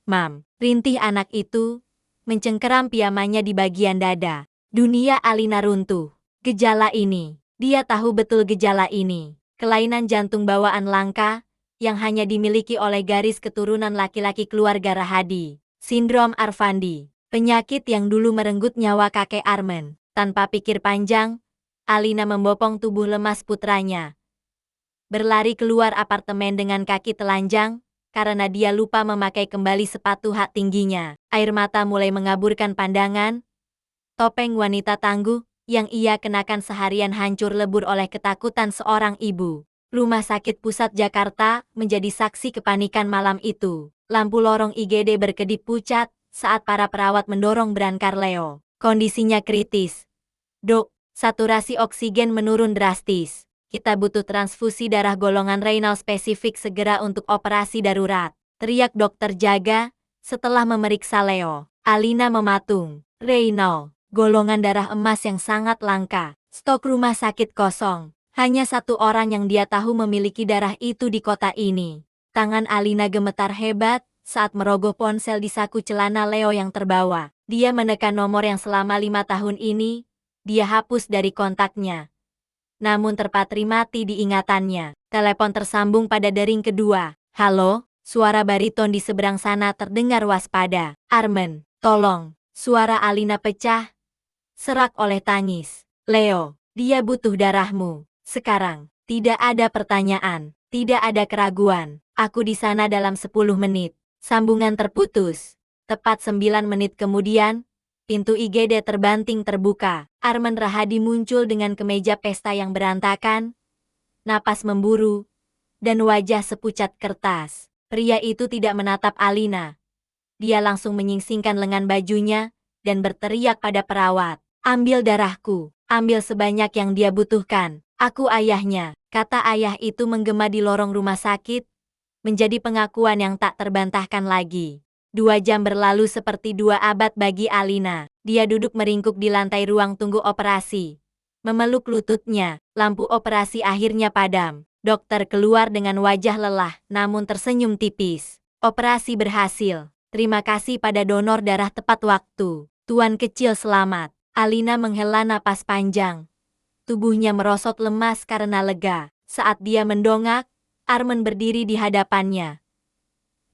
A: Mam. Rintih anak itu mencengkeram piyamanya di bagian dada. Dunia Alina runtuh. Gejala ini. Dia tahu betul gejala ini. Kelainan jantung bawaan langka yang hanya dimiliki oleh garis keturunan laki-laki keluarga Rahadi. Sindrom Arfandi. Penyakit yang dulu merenggut nyawa kakek Arman. Tanpa pikir panjang, Alina membopong tubuh lemas putranya, berlari keluar apartemen dengan kaki telanjang, karena dia lupa memakai kembali sepatu hak tingginya. Air mata mulai mengaburkan pandangan. Topeng wanita tangguh yang ia kenakan seharian hancur lebur oleh ketakutan seorang ibu. Rumah Sakit Pusat Jakarta menjadi saksi kepanikan malam itu. Lampu lorong IGD berkedip pucat saat para perawat mendorong berangkar Leo. Kondisinya kritis. Dok, saturasi oksigen menurun drastis. Kita butuh transfusi darah golongan renal spesifik segera untuk operasi darurat. Teriak dokter jaga setelah memeriksa Leo. Alina mematung. Renal, golongan darah emas yang sangat langka. Stok rumah sakit kosong. Hanya satu orang yang dia tahu memiliki darah itu di kota ini. Tangan Alina gemetar hebat saat merogoh ponsel di saku celana Leo yang terbawa. Dia menekan nomor yang selama 5 tahun ini dia hapus dari kontaknya. namun terpatri mati di ingatannya. Telepon tersambung pada dering kedua. Halo, suara bariton di seberang sana terdengar waspada. Armen, tolong. Suara Alina pecah, serak oleh tangis. Leo, dia butuh darahmu. Sekarang, tidak ada pertanyaan, tidak ada keraguan. Aku di sana dalam 10 menit. Sambungan terputus. Tepat 9 menit kemudian, pintu IGD terbanting terbuka. Armen Rahadi muncul dengan kemeja pesta yang berantakan, napas memburu, dan wajah sepucat kertas. Pria itu tidak menatap Alina. Dia langsung menyingsingkan lengan bajunya dan berteriak pada perawat. Ambil darahku, ambil sebanyak yang dia butuhkan. Aku ayahnya. Kata ayah itu menggema di lorong rumah sakit, menjadi pengakuan yang tak terbantahkan lagi. 2 jam berlalu seperti 2 abad bagi Alina. Dia duduk meringkuk di lantai ruang tunggu operasi. Memeluk lututnya, lampu operasi akhirnya padam. Dokter keluar dengan wajah lelah, namun tersenyum tipis. Operasi berhasil. Terima kasih pada donor darah tepat waktu. Tuan kecil selamat. Alina menghela napas panjang. Tubuhnya merosot lemas karena lega. Saat dia mendongak, Armen berdiri di hadapannya,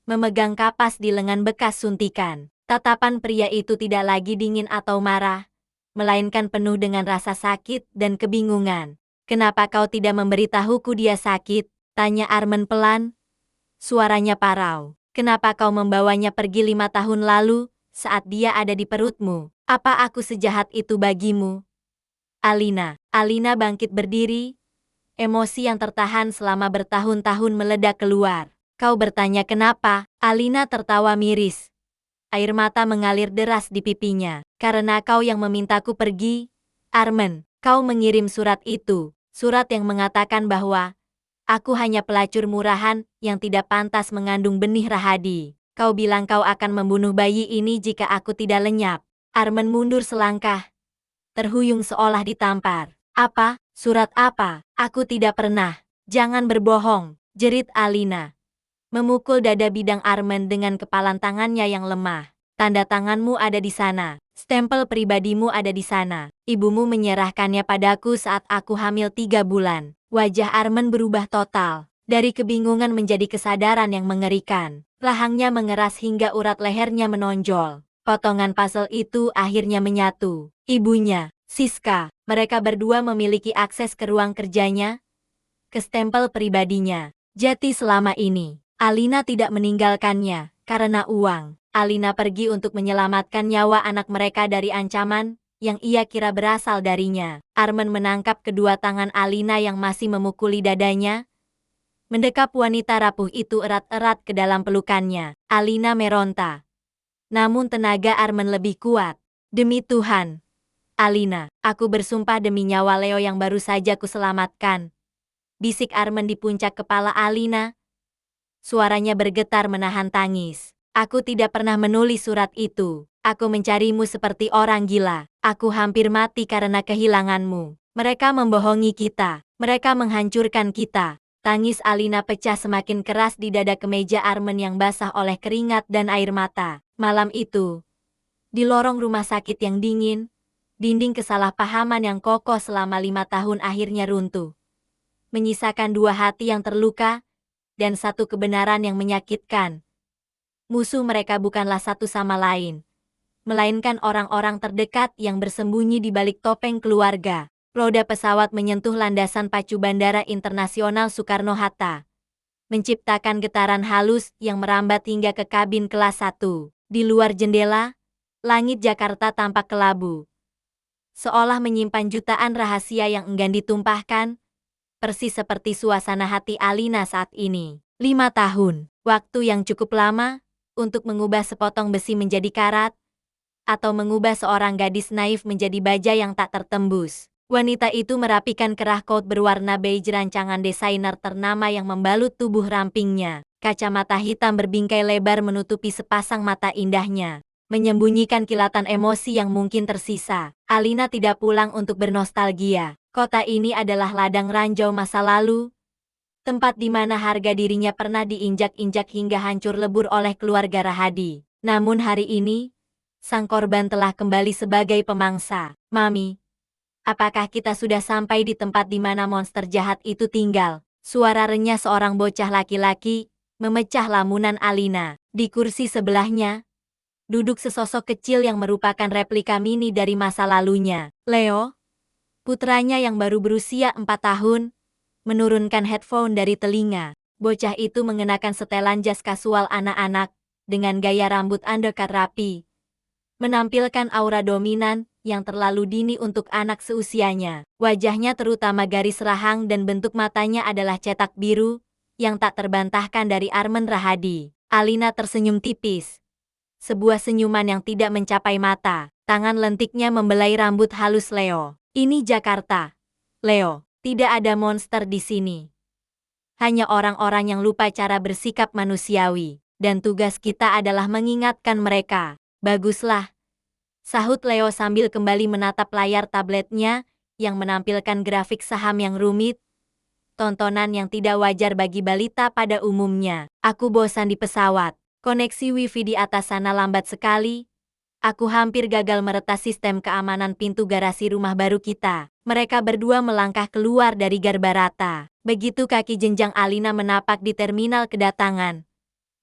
A: memegang kapas di lengan bekas suntikan. Tatapan pria itu tidak lagi dingin atau marah, melainkan penuh dengan rasa sakit dan kebingungan. Kenapa kau tidak memberitahuku dia sakit? Tanya Armen pelan. Suaranya parau. Kenapa kau membawanya pergi 5 tahun lalu, saat dia ada di perutmu? Apa aku sejahat itu bagimu? Alina bangkit berdiri. Emosi yang tertahan selama bertahun-tahun meledak keluar. Kau bertanya kenapa? Alina tertawa miris. Air mata mengalir deras di pipinya. Karena kau yang memintaku pergi. Armen, kau mengirim surat itu. Surat yang mengatakan bahwa aku hanya pelacur murahan yang tidak pantas mengandung benih Rahadi. Kau bilang kau akan membunuh bayi ini jika aku tidak lenyap. Armen mundur selangkah, terhuyung seolah ditampar. Apa? Surat apa? Aku tidak pernah. Jangan berbohong, jerit Alina, memukul dada bidang Armen dengan kepalan tangannya yang lemah. Tanda tanganmu ada di sana. Stempel pribadimu ada di sana. Ibumu menyerahkannya padaku saat aku hamil 3 bulan. Wajah Armen berubah total. Dari kebingungan menjadi kesadaran yang mengerikan. Rahangnya mengeras hingga urat lehernya menonjol. Potongan puzzle itu akhirnya menyatu. Ibunya, Siska, mereka berdua memiliki akses ke ruang kerjanya, ke stempel pribadinya. Jadi selama ini, Alina tidak meninggalkannya karena uang. Alina pergi untuk menyelamatkan nyawa anak mereka dari ancaman yang ia kira berasal darinya. Armen menangkap kedua tangan Alina yang masih memukuli dadanya, mendekap wanita rapuh itu erat-erat ke dalam pelukannya. Alina meronta. Namun tenaga Armen lebih kuat. Demi Tuhan, Alina, aku bersumpah demi nyawa Leo yang baru saja kuselamatkan. Bisik Armen di puncak kepala Alina. Suaranya bergetar menahan tangis. Aku tidak pernah menulis surat itu. Aku mencarimu seperti orang gila. Aku hampir mati karena kehilanganmu. Mereka membohongi kita. Mereka menghancurkan kita. Tangis Alina pecah semakin keras di dada kemeja Armen yang basah oleh keringat dan air mata. Malam itu, di lorong rumah sakit yang dingin, dinding kesalahpahaman yang kokoh selama 5 tahun akhirnya runtuh, menyisakan 2 hati yang terluka dan 1 kebenaran yang menyakitkan. Musuh mereka bukanlah satu sama lain, melainkan orang-orang terdekat yang bersembunyi di balik topeng keluarga. Roda pesawat menyentuh landasan pacu Bandara Internasional Soekarno-Hatta, menciptakan getaran halus yang merambat hingga ke kabin kelas 1. Di luar jendela, langit Jakarta tampak kelabu, seolah menyimpan jutaan rahasia yang enggan ditumpahkan, persis seperti suasana hati Alina saat ini. 5 tahun, waktu yang cukup lama untuk mengubah sepotong besi menjadi karat, atau mengubah seorang gadis naif menjadi baja yang tak tertembus. Wanita itu merapikan kerah coat berwarna beige rancangan desainer ternama yang membalut tubuh rampingnya. Kacamata hitam berbingkai lebar menutupi sepasang mata indahnya, menyembunyikan kilatan emosi yang mungkin tersisa. Alina tidak pulang untuk bernostalgia. Kota ini adalah ladang ranjau masa lalu, tempat di mana harga dirinya pernah diinjak-injak hingga hancur lebur oleh keluarga Rahadi. Namun hari ini, sang korban telah kembali sebagai pemangsa. Mami, Apakah kita sudah sampai di tempat di mana monster jahat itu tinggal? Suara renyah seorang bocah laki-laki memecah lamunan Alina. Di kursi sebelahnya, duduk sesosok kecil yang merupakan replika mini dari masa lalunya. Leo, putranya yang baru berusia 4 tahun, menurunkan headphone dari telinga. Bocah itu mengenakan setelan jas kasual anak-anak dengan gaya rambut undercut rapi, menampilkan aura dominan yang terlalu dini untuk anak seusianya. Wajahnya terutama garis rahang dan bentuk matanya adalah cetak biru yang tak terbantahkan dari Armen Rahadi. Alina tersenyum tipis. Sebuah senyuman yang tidak mencapai mata. Tangan lentiknya membelai rambut halus Leo. Ini Jakarta. Leo, tidak ada monster di sini. Hanya orang-orang yang lupa cara bersikap manusiawi. Dan tugas kita adalah mengingatkan mereka. Baguslah, sahut Leo sambil kembali menatap layar tabletnya yang menampilkan grafik saham yang rumit. Tontonan yang tidak wajar bagi balita pada umumnya. Aku bosan di pesawat. Koneksi wifi di atas sana lambat sekali. Aku hampir gagal meretas sistem keamanan pintu garasi rumah baru kita. Mereka berdua melangkah keluar dari Garbarata. Begitu kaki jenjang Alina menapak di terminal kedatangan,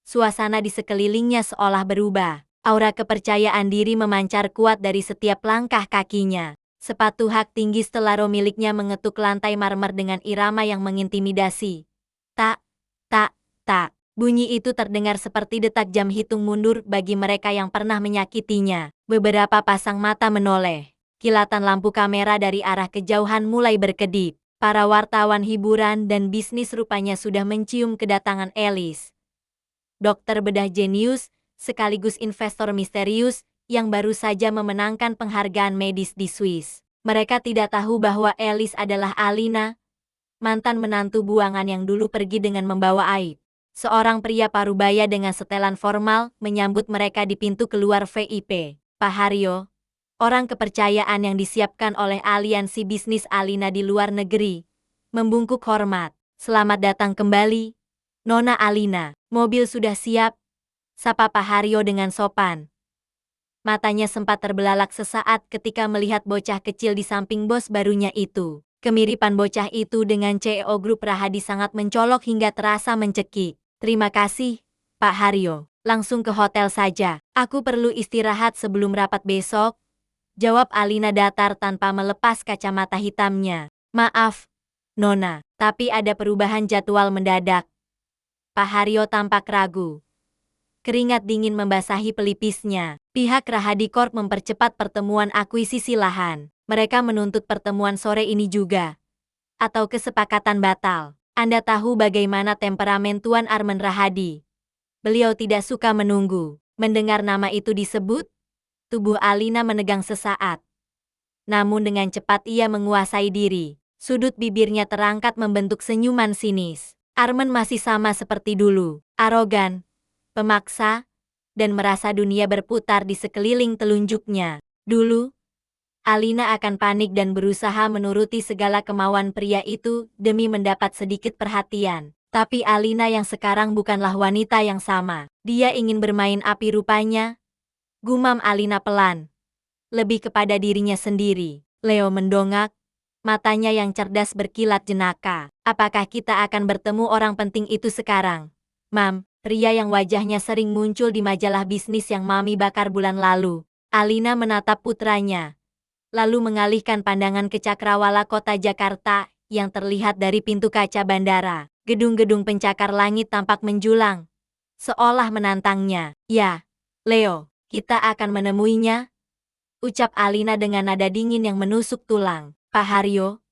A: suasana di sekelilingnya seolah berubah. Aura kepercayaan diri memancar kuat dari setiap langkah kakinya. Sepatu hak tinggi Stellaro miliknya mengetuk lantai marmer dengan irama yang mengintimidasi. Tak, tak, tak. Bunyi itu terdengar seperti detak jam hitung mundur bagi mereka yang pernah menyakitinya. Beberapa pasang mata menoleh. Kilatan lampu kamera dari arah kejauhan mulai berkedip. Para wartawan hiburan dan bisnis rupanya sudah mencium kedatangan Alice. Dokter bedah jenius, sekaligus investor misterius, yang baru saja memenangkan penghargaan medis di Swiss. Mereka tidak tahu bahwa Alice adalah Alina, mantan menantu buangan yang dulu pergi dengan membawa aib. Seorang pria parubaya dengan setelan formal menyambut mereka di pintu keluar VIP. Pak Haryo, orang kepercayaan yang disiapkan oleh aliansi bisnis Alina di luar negeri, membungkuk hormat. Selamat datang kembali, Nona Alina. Mobil sudah siap, sapa Pak Haryo dengan sopan. Matanya sempat terbelalak sesaat ketika melihat bocah kecil di samping bos barunya itu. Kemiripan bocah itu dengan CEO Grup Rahadi sangat mencolok hingga terasa mencekik. Terima kasih, Pak Haryo. Langsung ke hotel saja. Aku perlu istirahat sebelum rapat besok, jawab Alina datar tanpa melepas kacamata hitamnya. Maaf, Nona, tapi ada perubahan jadwal mendadak. Pak Haryo tampak ragu. Keringat dingin membasahi pelipisnya. Pihak Rahadi Corp mempercepat pertemuan akuisisi lahan. Mereka menuntut pertemuan sore ini juga. Atau kesepakatan batal. Anda tahu bagaimana temperamen Tuan Armen Rahadi. Beliau tidak suka menunggu. Mendengar nama itu disebut, tubuh Alina menegang sesaat. Namun dengan cepat ia menguasai diri. Sudut bibirnya terangkat membentuk senyuman sinis. Armen masih sama seperti dulu. Arogan, pemaksa, dan merasa dunia berputar di sekeliling telunjuknya. Dulu, Alina akan panik dan berusaha menuruti segala kemauan pria itu demi mendapat sedikit perhatian. Tapi Alina yang sekarang bukanlah wanita yang sama. Dia ingin bermain api rupanya. Gumam Alina pelan. Lebih kepada dirinya sendiri. Leo mendongak. Matanya yang cerdas berkilat jenaka. Apakah kita akan bertemu orang penting itu sekarang? Mam, pria yang wajahnya sering muncul di majalah bisnis yang Mami bakar bulan lalu. Alina menatap putranya, lalu mengalihkan pandangan ke cakrawala kota Jakarta yang terlihat dari pintu kaca bandara. Gedung-gedung pencakar langit tampak menjulang, seolah menantangnya. Ya, Leo, kita akan menemuinya, ucap Alina dengan nada dingin yang menusuk tulang. Pak Haryo,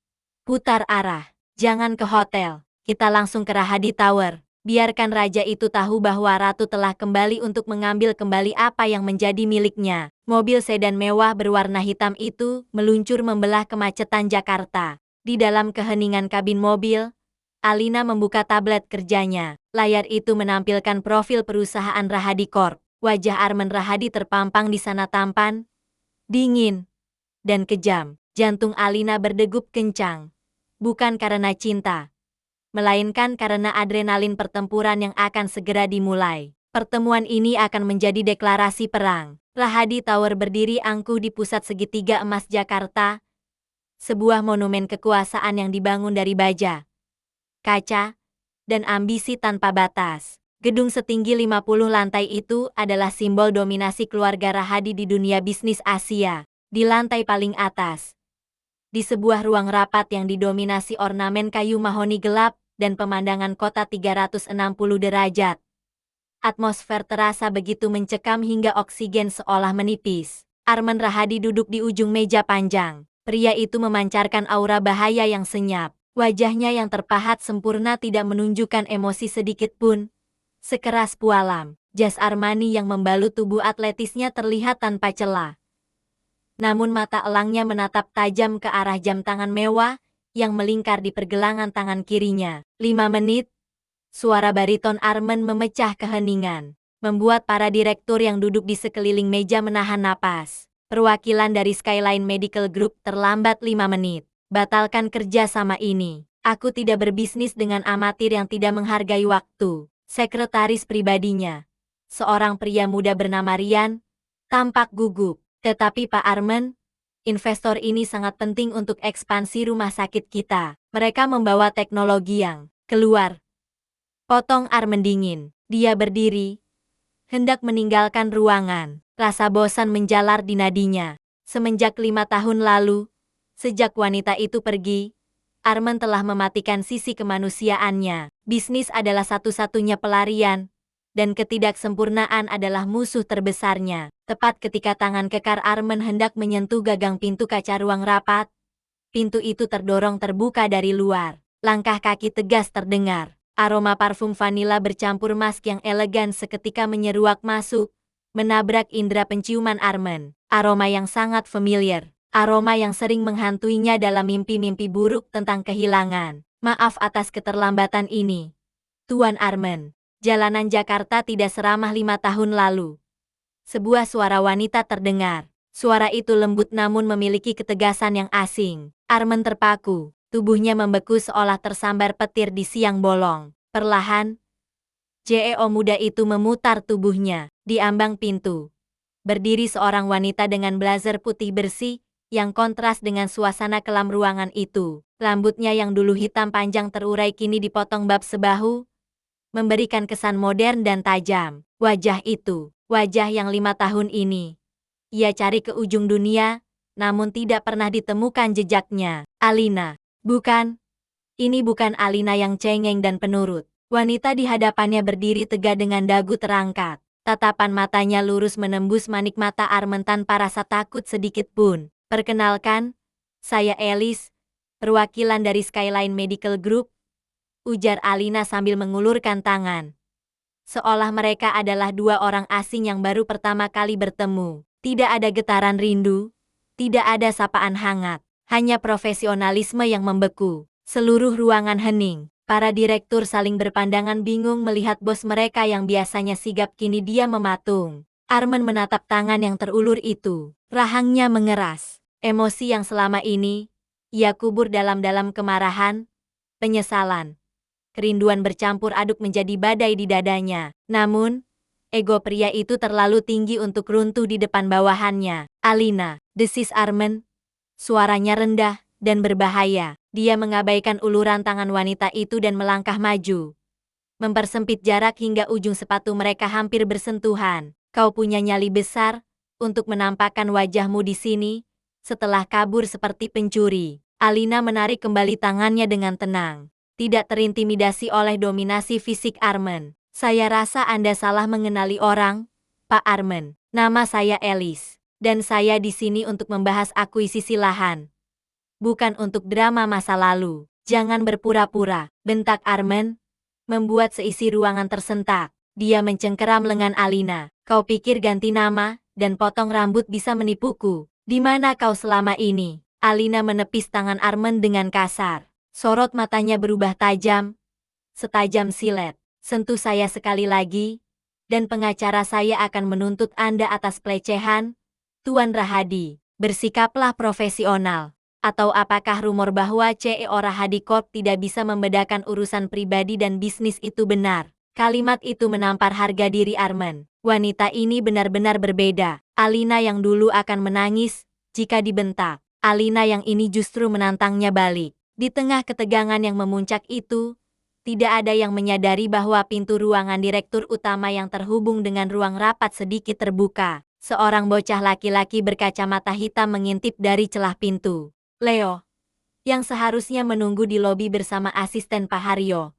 A: putar arah. Jangan ke hotel. Kita langsung ke Rahadi Tower. Biarkan raja itu tahu bahwa ratu telah kembali untuk mengambil kembali apa yang menjadi miliknya. Mobil sedan mewah berwarna hitam itu meluncur membelah kemacetan Jakarta. Di dalam keheningan kabin mobil, Alina membuka tablet kerjanya. Layar itu menampilkan profil perusahaan Rahadi Corp. Wajah Armen Rahadi terpampang di sana tampan, dingin, dan kejam. Jantung Alina berdegup kencang. Bukan karena cinta, melainkan karena adrenalin pertempuran yang akan segera dimulai. Pertemuan ini akan menjadi deklarasi perang. Rahadi Tower berdiri angkuh di pusat segitiga emas Jakarta, Sebuah monumen kekuasaan yang dibangun dari baja, kaca, dan ambisi tanpa batas. Gedung setinggi 50 lantai itu adalah simbol dominasi keluarga Rahadi di dunia bisnis Asia. Di lantai paling atas, di sebuah ruang rapat yang didominasi ornamen kayu mahoni gelap dan pemandangan kota 360 derajat. Atmosfer terasa begitu mencekam hingga oksigen seolah menipis. Arman Rahadi duduk di ujung meja panjang. Pria itu memancarkan aura bahaya yang senyap. Wajahnya yang terpahat sempurna tidak menunjukkan emosi sedikit pun. Sekeras pualam, jas Armani yang membalut tubuh atletisnya terlihat tanpa celah. Namun mata elangnya menatap tajam ke arah jam tangan mewah yang melingkar di pergelangan tangan kirinya. 5 menit. Suara bariton Arman memecah keheningan, membuat para direktur yang duduk di sekeliling meja menahan napas. Perwakilan dari Skyline Medical Group terlambat 5 menit. Batalkan kerja sama ini. Aku tidak berbisnis dengan amatir yang tidak menghargai waktu. Sekretaris pribadinya, seorang pria muda bernama Rian, tampak gugup. Tetapi Pak Arman, investor ini sangat penting untuk ekspansi rumah sakit kita. Mereka membawa teknologi yang keluar. Potong Arman dingin. Dia berdiri, hendak meninggalkan ruangan. Rasa bosan menjalar di nadinya. Semenjak 5 tahun lalu, sejak wanita itu pergi, Arman telah mematikan sisi kemanusiaannya. Bisnis adalah satu-satunya pelarian, dan ketidaksempurnaan adalah musuh terbesarnya. Tepat ketika tangan kekar Arman hendak menyentuh gagang pintu kaca ruang rapat, pintu itu terdorong terbuka dari luar. Langkah kaki tegas terdengar. Aroma parfum vanila bercampur mask yang elegan seketika menyeruak masuk, menabrak indera penciuman Arman. Aroma yang sangat familiar. Aroma yang sering menghantuinya dalam mimpi-mimpi buruk tentang kehilangan. Maaf atas keterlambatan ini, Tuan Arman. Jalanan Jakarta tidak seramah 5 tahun lalu. Sebuah suara wanita terdengar. Suara itu lembut namun memiliki ketegasan yang asing. Arman terpaku. Tubuhnya membeku seolah tersambar petir di siang bolong. Perlahan, CEO muda itu memutar tubuhnya. Di ambang pintu, berdiri seorang wanita dengan blazer putih bersih, yang kontras dengan suasana kelam ruangan itu. Rambutnya yang dulu hitam panjang terurai kini dipotong bab sebahu, memberikan kesan modern dan tajam. Wajah itu, wajah yang 5 tahun ini ia cari ke ujung dunia, namun tidak pernah ditemukan jejaknya. Alina. Bukan. Ini bukan Alina yang cengeng dan penurut. Wanita di hadapannya berdiri tegak dengan dagu terangkat. Tatapan matanya lurus menembus manik mata Arman tanpa rasa takut sedikit pun. Perkenalkan, saya Alice, perwakilan dari Skyline Medical Group, ujar Alina sambil mengulurkan tangan. Seolah mereka adalah 2 orang asing yang baru pertama kali bertemu. Tidak ada getaran rindu, tidak ada sapaan hangat, hanya profesionalisme yang membeku. Seluruh ruangan hening. Para direktur saling berpandangan bingung melihat bos mereka yang biasanya sigap kini dia mematung. Arman menatap tangan yang terulur itu. Rahangnya mengeras. Emosi yang selama ini ia kubur dalam-dalam kemarahan, penyesalan, kerinduan bercampur aduk menjadi badai di dadanya. Namun, ego pria itu terlalu tinggi untuk runtuh di depan bawahannya. Alina, desis Arman. Suaranya rendah dan berbahaya. Dia mengabaikan uluran tangan wanita itu dan melangkah maju, mempersempit jarak hingga ujung sepatu mereka hampir bersentuhan. Kau punya nyali besar untuk menampakkan wajahmu di sini setelah kabur seperti pencuri. Alina menarik kembali tangannya dengan tenang, tidak terintimidasi oleh dominasi fisik Arman. Saya rasa Anda salah mengenali orang, Pak Arman. Nama saya Alice, dan saya di sini untuk membahas akuisisi lahan. Bukan untuk drama masa lalu. Jangan berpura-pura, bentak Arman, membuat seisi ruangan tersentak. Dia mencengkeram lengan Alina. Kau pikir ganti nama dan potong rambut bisa menipuku? Di mana kau selama ini? Alina menepis tangan Arman dengan kasar. Sorot matanya berubah tajam, setajam silet. Sentuh saya sekali lagi, dan pengacara saya akan menuntut Anda atas pelecehan, Tuan Rahadi. Bersikaplah profesional. Atau apakah rumor bahwa CEO Rahadi Corp tidak bisa membedakan urusan pribadi dan bisnis itu benar? Kalimat itu menampar harga diri Arman. Wanita ini benar-benar berbeda. Alina yang dulu akan menangis jika dibentak, Alina yang ini justru menantangnya balik. Di tengah ketegangan yang memuncak itu, tidak ada yang menyadari bahwa pintu ruangan direktur utama yang terhubung dengan ruang rapat sedikit terbuka. Seorang bocah laki-laki berkacamata hitam mengintip dari celah pintu. Leo, yang seharusnya menunggu di lobi bersama asisten Pak Haryo,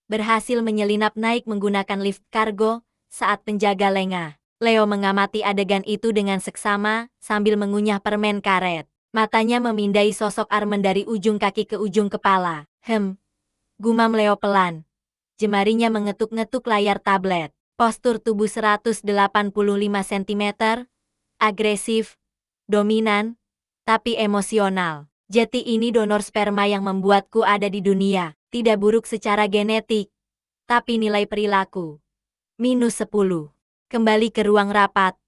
A: berhasil menyelinap naik menggunakan lift kargo saat penjaga lengah. Leo mengamati adegan itu dengan seksama sambil mengunyah permen karet. Matanya memindai sosok Armen dari ujung kaki ke ujung kepala. Gumam Leo pelan. Jemarinya mengetuk-ngetuk layar tablet. Postur tubuh 185 cm, agresif, dominan, tapi emosional. Jeti ini donor sperma yang membuatku ada di dunia. Tidak buruk secara genetik, tapi nilai perilaku -10. Kembali ke ruang rapat,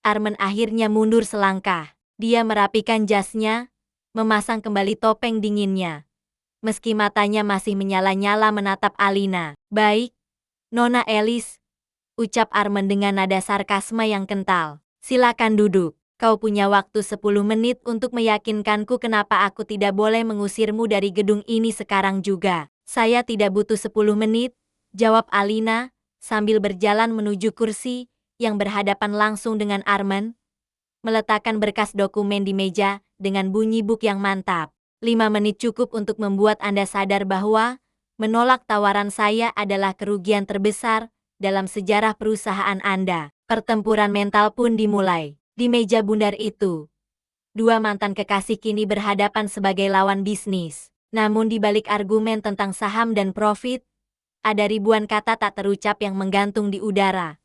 A: Armen akhirnya mundur selangkah. Dia merapikan jasnya, memasang kembali topeng dinginnya. Meski matanya masih menyala-nyala menatap Alina. Baik, Nona Elis, ucap Armen dengan nada sarkasme yang kental. Silakan duduk. Kau punya waktu 10 menit untuk meyakinkanku kenapa aku tidak boleh mengusirmu dari gedung ini sekarang juga. Saya tidak butuh 10 menit, jawab Alina, sambil berjalan menuju kursi yang berhadapan langsung dengan Armen, meletakkan berkas dokumen di meja dengan bunyi buk yang mantap. 5 menit cukup untuk membuat Anda sadar bahwa menolak tawaran saya adalah kerugian terbesar dalam sejarah perusahaan Anda. Pertempuran mental pun dimulai. Di meja bundar itu, dua mantan kekasih kini berhadapan sebagai lawan bisnis. Namun di balik argumen tentang saham dan profit, ada ribuan kata tak terucap yang menggantung di udara,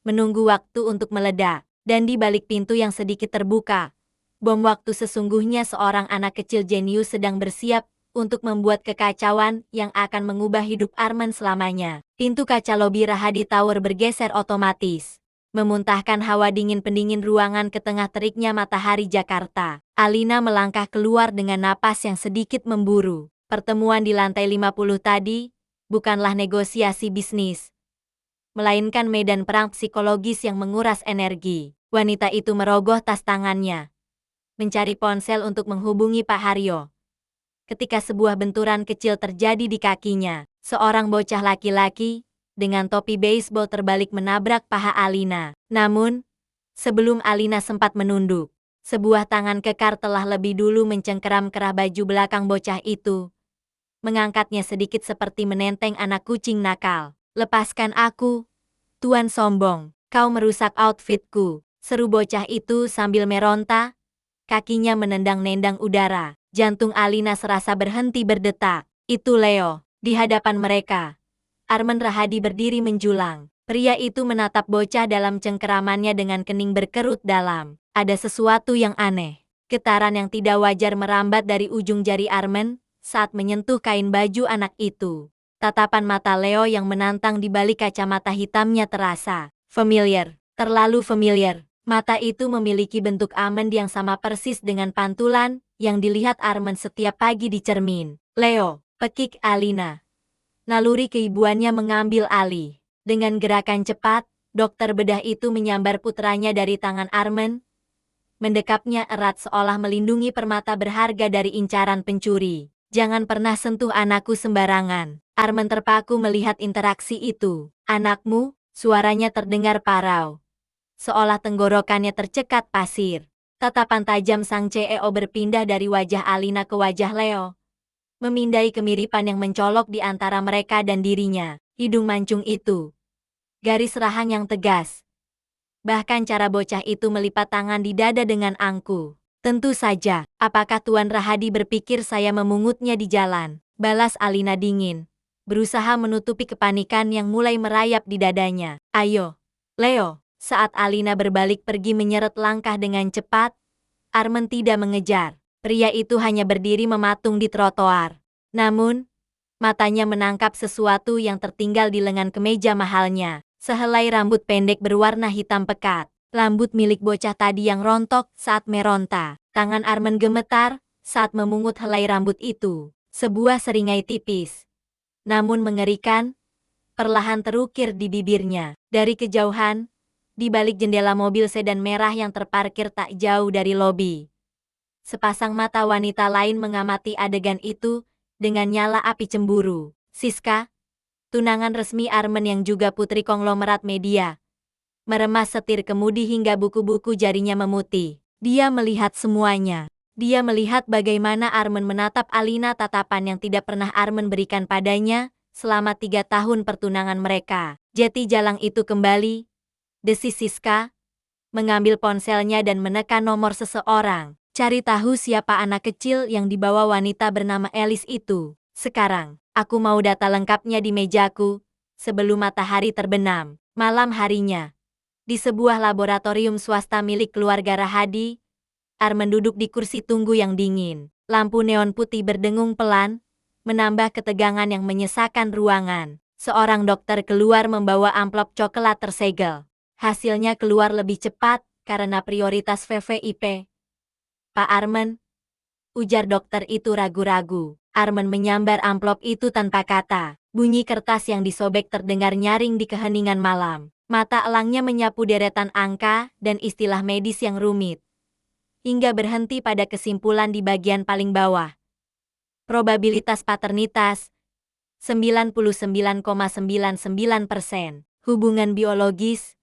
A: menunggu waktu untuk meledak. Dan di balik pintu yang sedikit terbuka, bom waktu sesungguhnya seorang anak kecil jenius sedang bersiap untuk membuat kekacauan yang akan mengubah hidup Armen selamanya. Pintu kaca lobi Rahadi Tower bergeser otomatis, memuntahkan hawa dingin pendingin ruangan ke tengah teriknya matahari Jakarta. Alina melangkah keluar dengan napas yang sedikit memburu. Pertemuan di lantai 50 tadi bukanlah negosiasi bisnis, melainkan medan perang psikologis yang menguras energi. Wanita itu merogoh tas tangannya, mencari ponsel untuk menghubungi Pak Haryo. Ketika sebuah benturan kecil terjadi di kakinya, seorang bocah laki-laki dengan topi baseball terbalik menabrak paha Alina. Namun, sebelum Alina sempat menunduk, sebuah tangan kekar telah lebih dulu mencengkeram kerah baju belakang bocah itu, mengangkatnya sedikit seperti menenteng anak kucing nakal. Lepaskan aku, Tuan sombong, kau merusak outfitku, seru bocah itu sambil meronta, kakinya menendang-nendang udara. Jantung Alina serasa berhenti berdetak. Itu Leo. Di hadapan mereka, Armen Rahadi berdiri menjulang. Pria itu menatap bocah dalam cengkeramannya dengan kening berkerut dalam. Ada sesuatu yang aneh. Getaran yang tidak wajar merambat dari ujung jari Armen saat menyentuh kain baju anak itu. Tatapan mata Leo yang menantang di balik kacamata hitamnya terasa familiar, terlalu familiar. Mata itu memiliki bentuk almond yang sama persis dengan pantulan yang dilihat Armen setiap pagi di cermin. Leo, pekik Alina. Naluri keibuannya mengambil alih. Dengan gerakan cepat, dokter bedah itu menyambar putranya dari tangan Armen, mendekapnya erat seolah melindungi permata berharga dari incaran pencuri. Jangan pernah sentuh anakku sembarangan. Armen terpaku melihat interaksi itu. Anakmu, suaranya terdengar parau, seolah tenggorokannya tercekat pasir. Tatapan tajam sang CEO berpindah dari wajah Alina ke wajah Leo, memindai kemiripan yang mencolok di antara mereka dan dirinya. Hidung mancung itu, garis rahang yang tegas, bahkan cara bocah itu melipat tangan di dada dengan angkuh. Tentu saja, apakah Tuan Rahadi berpikir saya memungutnya di jalan? Balas Alina dingin, berusaha menutupi kepanikan yang mulai merayap di dadanya. Ayo, Leo. Saat Alina berbalik pergi menyeret langkah dengan cepat, Armen tidak mengejar. Pria itu hanya berdiri mematung di trotoar. Namun, matanya menangkap sesuatu yang tertinggal di lengan kemeja mahalnya. Sehelai rambut pendek berwarna hitam pekat. Rambut milik bocah tadi yang rontok saat meronta. Tangan Armen gemetar saat memungut helai rambut itu. Sebuah seringai tipis, namun mengerikan, perlahan terukir di bibirnya. Dari kejauhan, di balik jendela mobil sedan merah yang terparkir tak jauh dari lobi, Sepasang mata wanita lain mengamati adegan itu dengan nyala api cemburu. Siska, tunangan resmi Armen yang juga putri konglomerat media, meremas setir kemudi hingga buku-buku jarinya memutih. Dia melihat semuanya. Dia melihat bagaimana Armen menatap Alina, tatapan yang tidak pernah Armen berikan padanya selama 3 tahun pertunangan mereka. Jeti jalang itu kembali, desis Siska, mengambil ponselnya dan menekan nomor seseorang. Cari tahu siapa anak kecil yang dibawa wanita bernama Alice itu. Sekarang, aku mau data lengkapnya di mejaku sebelum matahari terbenam. Malam harinya, di sebuah laboratorium swasta milik keluarga Rahadi, Armen duduk di kursi tunggu yang dingin. Lampu neon putih berdengung pelan, menambah ketegangan yang menyesakan ruangan. Seorang dokter keluar membawa amplop coklat tersegel. Hasilnya keluar lebih cepat karena prioritas VVIP. Pak Armen, ujar dokter itu ragu-ragu. Armen menyambar amplop itu tanpa kata. Bunyi kertas yang disobek terdengar nyaring di keheningan malam. Mata elangnya menyapu deretan angka dan istilah medis yang rumit, hingga berhenti pada kesimpulan di bagian paling bawah. Probabilitas paternitas 99,99%. Hubungan biologis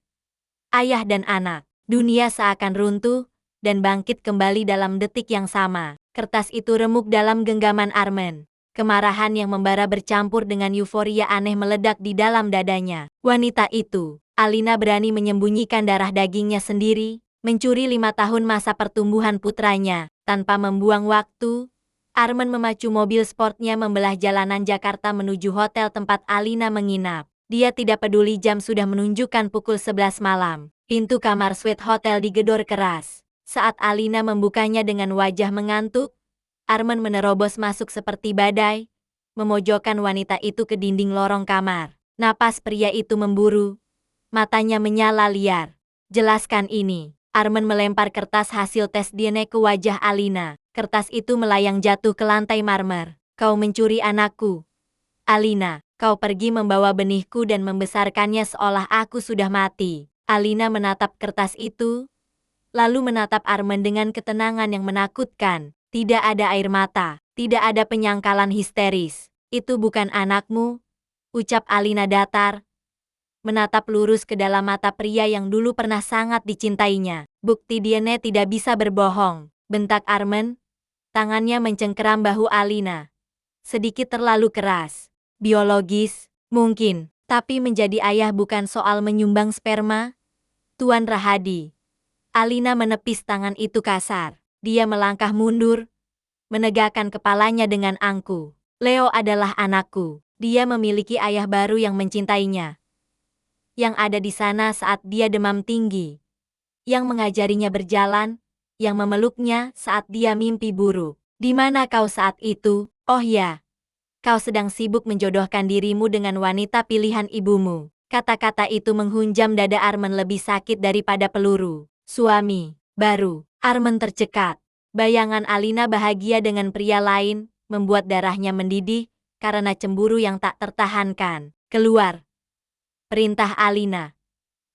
A: ayah dan anak. Dunia seakan runtuh dan bangkit kembali dalam detik yang sama. Kertas itu remuk dalam genggaman Armen. Kemarahan yang membara bercampur dengan euforia aneh meledak di dalam dadanya. Wanita itu, Alina, berani menyembunyikan darah dagingnya sendiri, mencuri 5 tahun masa pertumbuhan putranya. Tanpa membuang waktu, Armen memacu mobil sportnya membelah jalanan Jakarta menuju hotel tempat Alina menginap. Dia tidak peduli jam sudah menunjukkan pukul 11 malam. Pintu kamar suite hotel digedor keras. Saat Alina membukanya dengan wajah mengantuk, Armen menerobos masuk seperti badai, memojokkan wanita itu ke dinding lorong kamar. Napas pria itu memburu, matanya menyala liar. Jelaskan ini. Armen melempar kertas hasil tes DNA ke wajah Alina. Kertas itu melayang jatuh ke lantai marmer. Kau mencuri anakku, Alina. Kau pergi membawa benihku dan membesarkannya seolah aku sudah mati. Alina menatap kertas itu, lalu menatap Armen dengan ketenangan yang menakutkan. Tidak ada air mata, tidak ada penyangkalan histeris. Itu bukan anakmu, ucap Alina datar, menatap lurus ke dalam mata pria yang dulu pernah sangat dicintainya. Bukti DNA tidak bisa berbohong, bentak Armen. Tangannya mencengkeram bahu Alina. Sedikit terlalu keras. Biologis, mungkin, tapi menjadi ayah bukan soal menyumbang sperma, Tuan Rahadi. Alina menepis tangan itu kasar. Dia melangkah mundur, menegakkan kepalanya dengan angkuh. Leo adalah anakku. Dia memiliki ayah baru yang mencintainya, yang ada di sana saat dia demam tinggi, yang mengajarinya berjalan, yang memeluknya saat dia mimpi buruk. Di mana kau saat itu? Oh ya, kau sedang sibuk menjodohkan dirimu dengan wanita pilihan ibumu. Kata-kata itu menghunjam dada Armen lebih sakit daripada peluru. Suami baru. Armen tercekat. Bayangan Alina bahagia dengan pria lain membuat darahnya mendidih karena cemburu yang tak tertahankan. Keluar, perintah Alina.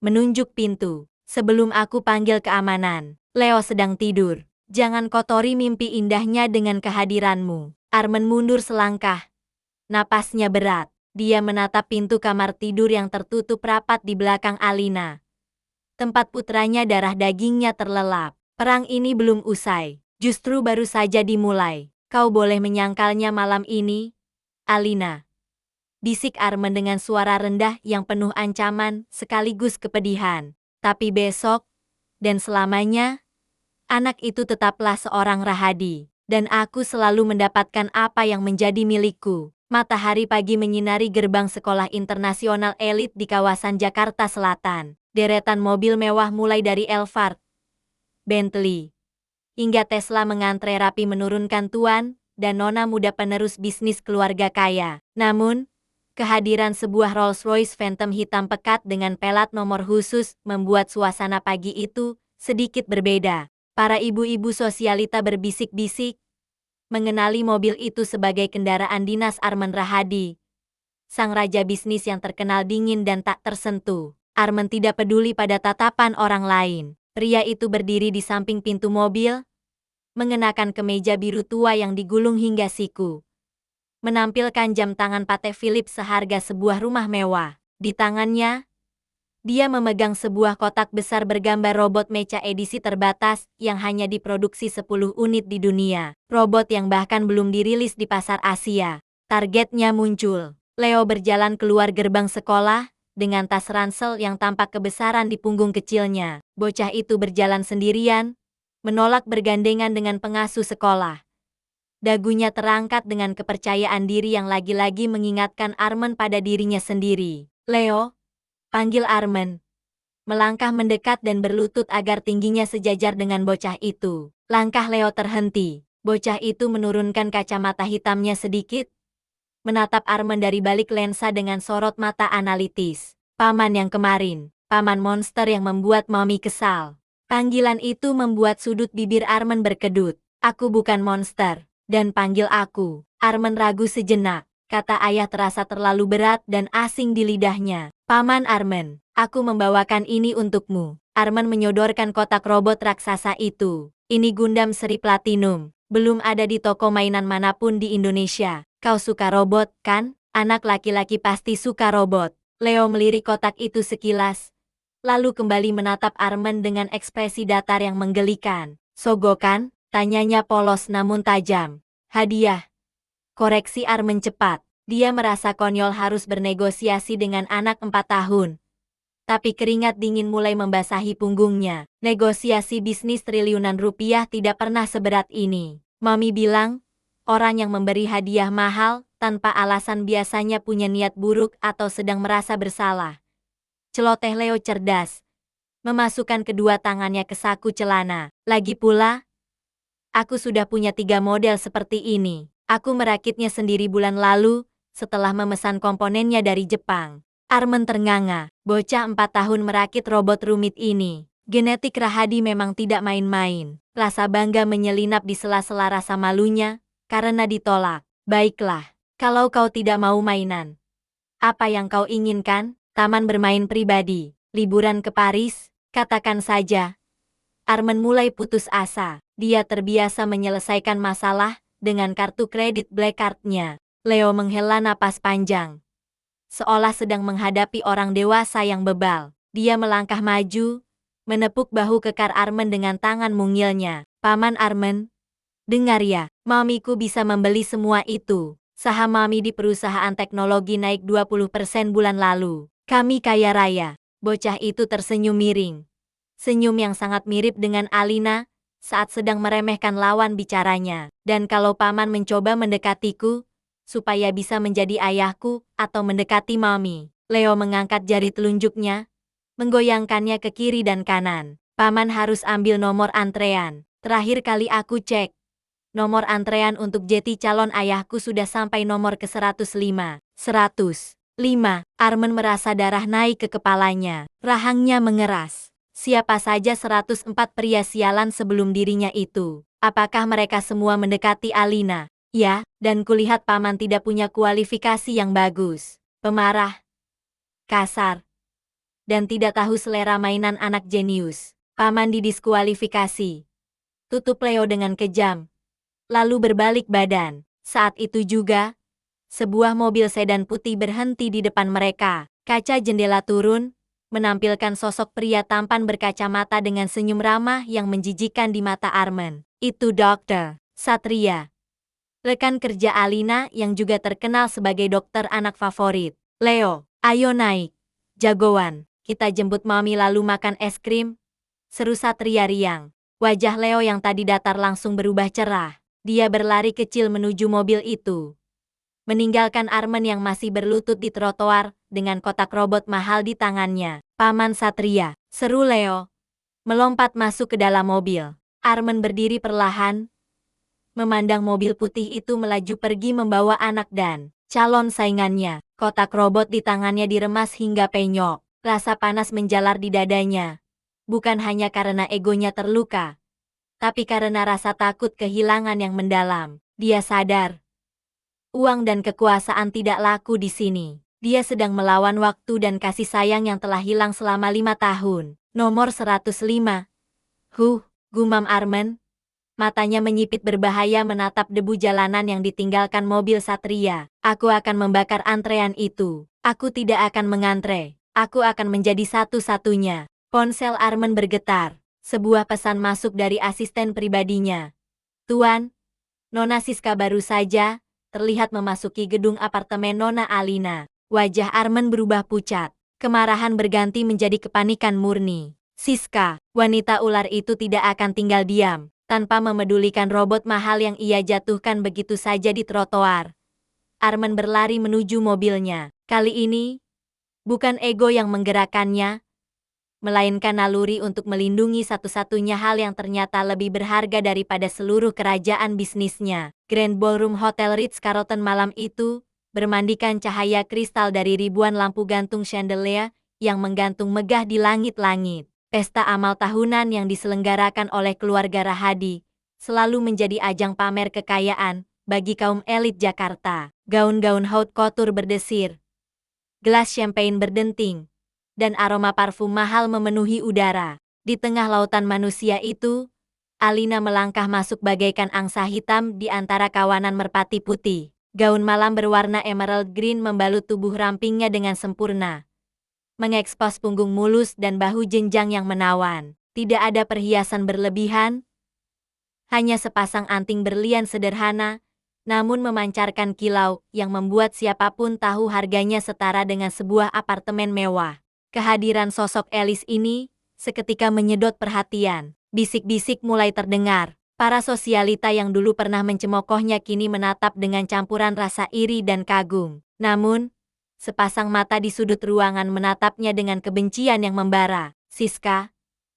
A: Menunjuk pintu. Sebelum aku panggil keamanan. Leo sedang tidur. Jangan kotori mimpi indahnya dengan kehadiranmu. Armen mundur selangkah. Napasnya berat. Dia menatap pintu kamar tidur yang tertutup rapat di belakang Alina. Tempat putranya darah dagingnya terlelap. Perang ini belum usai. Justru baru saja dimulai. Kau boleh menyangkalnya malam ini, Alina. Bisik Armen dengan suara rendah yang penuh ancaman sekaligus kepedihan. Tapi besok, dan selamanya, anak itu tetaplah seorang Rahadi. Dan aku selalu mendapatkan apa yang menjadi milikku. Matahari pagi menyinari gerbang sekolah internasional elit di kawasan Jakarta Selatan. Deretan mobil mewah mulai dari Elfard, Bentley, hingga Tesla mengantre rapi menurunkan tuan dan nona muda penerus bisnis keluarga kaya. Namun, kehadiran sebuah Rolls-Royce Phantom hitam pekat dengan pelat nomor khusus membuat suasana pagi itu sedikit berbeda. Para ibu-ibu sosialita berbisik-bisik, mengenali mobil itu sebagai kendaraan dinas Armen Rahadi, sang raja bisnis yang terkenal dingin dan tak tersentuh. Armen tidak peduli pada tatapan orang lain. Pria itu berdiri di samping pintu mobil, mengenakan kemeja biru tua yang digulung hingga siku. Menampilkan jam tangan Patek Philippe seharga sebuah rumah mewah. Di tangannya, dia memegang sebuah kotak besar bergambar robot mecha edisi terbatas yang hanya diproduksi 10 unit di dunia. Robot yang bahkan belum dirilis di pasar Asia. Targetnya muncul. Leo berjalan keluar gerbang sekolah dengan tas ransel yang tampak kebesaran di punggung kecilnya. Bocah itu berjalan sendirian, menolak bergandengan dengan pengasuh sekolah. Dagunya terangkat dengan kepercayaan diri yang lagi-lagi mengingatkan Armen pada dirinya sendiri. Leo, panggil Armen. Melangkah mendekat dan berlutut agar tingginya sejajar dengan bocah itu. Langkah Leo terhenti. Bocah itu menurunkan kacamata hitamnya sedikit, menatap Armen dari balik lensa dengan sorot mata analitis. Paman yang kemarin, paman monster yang membuat Mami kesal. Panggilan itu membuat sudut bibir Armen berkedut. Aku bukan monster, dan panggil aku. Armen ragu sejenak. Kata ayah terasa terlalu berat dan asing di lidahnya. Paman Armen, aku membawakan ini untukmu. Armen menyodorkan kotak robot raksasa itu. Ini Gundam seri Platinum. Belum ada di toko mainan manapun di Indonesia. Kau suka robot, kan? Anak laki-laki pasti suka robot. Leo melirik kotak itu sekilas, lalu kembali menatap Armen dengan ekspresi datar yang menggelikan. Sogokan? Tanyanya polos namun tajam. Hadiah. Koreksi Armen cepat. Dia merasa konyol harus bernegosiasi dengan anak 4 tahun. Tapi keringat dingin mulai membasahi punggungnya. Negosiasi bisnis triliunan rupiah tidak pernah seberat ini. Mami bilang, orang yang memberi hadiah mahal tanpa alasan biasanya punya niat buruk atau sedang merasa bersalah. Celoteh Leo cerdas. Memasukkan kedua tangannya ke saku celana. Lagi pula, aku sudah punya 3 model seperti ini. Aku merakitnya sendiri bulan lalu, setelah memesan komponennya dari Jepang. Armen ternganga. Bocah 4 tahun merakit robot rumit ini. Genetik Rahadi memang tidak main-main. Rasa bangga menyelinap di sela-sela rasa malunya, karena ditolak. Baiklah, kalau kau tidak mau mainan. Apa yang kau inginkan? Taman bermain pribadi. Liburan ke Paris? Katakan saja. Armen mulai putus asa. Dia terbiasa menyelesaikan masalah dengan kartu kredit Black Card-nya. Leo menghela napas panjang, seolah sedang menghadapi orang dewasa yang bebal. Dia melangkah maju, menepuk bahu kekar Armen dengan tangan mungilnya. Paman Armen, dengar ya, mamiku bisa membeli semua itu. Saham mami di perusahaan teknologi naik 20% bulan lalu. Kami kaya raya. Bocah itu tersenyum miring. Senyum yang sangat mirip dengan Alina saat sedang meremehkan lawan bicaranya. Dan kalau paman mencoba mendekatiku, supaya bisa menjadi ayahku atau mendekati mami. Leo mengangkat jari telunjuknya, menggoyangkannya ke kiri dan kanan. Paman harus ambil nomor antrean. Terakhir kali aku cek, nomor antrean untuk jadi calon ayahku sudah sampai nomor ke 105. 105. Armen merasa darah naik ke kepalanya. Rahangnya mengeras. Siapa saja 104 pria sialan sebelum dirinya itu? Apakah mereka semua mendekati Alina? Ya, dan kulihat paman tidak punya kualifikasi yang bagus. Pemarah, kasar, dan tidak tahu selera mainan anak jenius. Paman didiskualifikasi. Tutup Leo dengan kejam, lalu berbalik badan. Saat itu juga, sebuah mobil sedan putih berhenti di depan mereka. Kaca jendela turun, menampilkan sosok pria tampan berkacamata dengan senyum ramah yang menjijikkan di mata Armen. Itu Dr. Satria, rekan kerja Alina yang juga terkenal sebagai dokter anak favorit. Leo, ayo naik. Jagoan, kita jemput mami lalu makan es krim, seru Satria riang. Wajah Leo yang tadi datar langsung berubah cerah. Dia berlari kecil menuju mobil itu, meninggalkan Armen yang masih berlutut di trotoar dengan kotak robot mahal di tangannya. Paman Satria, seru Leo, melompat masuk ke dalam mobil. Armen berdiri perlahan, memandang mobil putih itu melaju pergi membawa anak dan calon saingannya. Kotak robot di tangannya diremas hingga penyok. Rasa panas menjalar di dadanya. Bukan hanya karena egonya terluka, tapi karena rasa takut kehilangan yang mendalam. Dia sadar, uang dan kekuasaan tidak laku di sini. Dia sedang melawan waktu dan kasih sayang yang telah hilang selama 5 tahun. Nomor 105. Gumam Armen. Matanya menyipit berbahaya menatap debu jalanan yang ditinggalkan mobil Satria. Aku akan membakar antrean itu. Aku tidak akan mengantre. Aku akan menjadi satu-satunya. Ponsel Armen bergetar. Sebuah pesan masuk dari asisten pribadinya. Tuan, Nona Siska baru saja terlihat memasuki gedung apartemen Nona Alina. Wajah Armen berubah pucat. Kemarahan berganti menjadi kepanikan murni. Siska, wanita ular itu tidak akan tinggal diam tanpa memedulikan robot mahal yang ia jatuhkan begitu saja di trotoar. Armen berlari menuju mobilnya. Kali ini, bukan ego yang menggerakkannya, melainkan naluri untuk melindungi satu-satunya hal yang ternyata lebih berharga daripada seluruh kerajaan bisnisnya. Grand Ballroom Hotel Ritz-Carlton malam itu bermandikan cahaya kristal dari ribuan lampu gantung chandelier yang menggantung megah di langit-langit. Pesta amal tahunan yang diselenggarakan oleh keluarga Rahadi selalu menjadi ajang pamer kekayaan bagi kaum elit Jakarta. Gaun-gaun haute couture berdesir, gelas champagne berdenting, dan aroma parfum mahal memenuhi udara. Di tengah lautan manusia itu, Alina melangkah masuk bagaikan angsa hitam di antara kawanan merpati putih. Gaun malam berwarna emerald green membalut tubuh rampingnya dengan sempurna, mengekspos punggung mulus dan bahu jenjang yang menawan. Tidak ada perhiasan berlebihan, hanya sepasang anting berlian sederhana, namun memancarkan kilau yang membuat siapapun tahu harganya setara dengan sebuah apartemen mewah. Kehadiran sosok Elis ini seketika menyedot perhatian. Bisik-bisik mulai terdengar. Para sosialita yang dulu pernah mencemoohnya kini menatap dengan campuran rasa iri dan kagum. Namun, sepasang mata di sudut ruangan menatapnya dengan kebencian yang membara. Siska,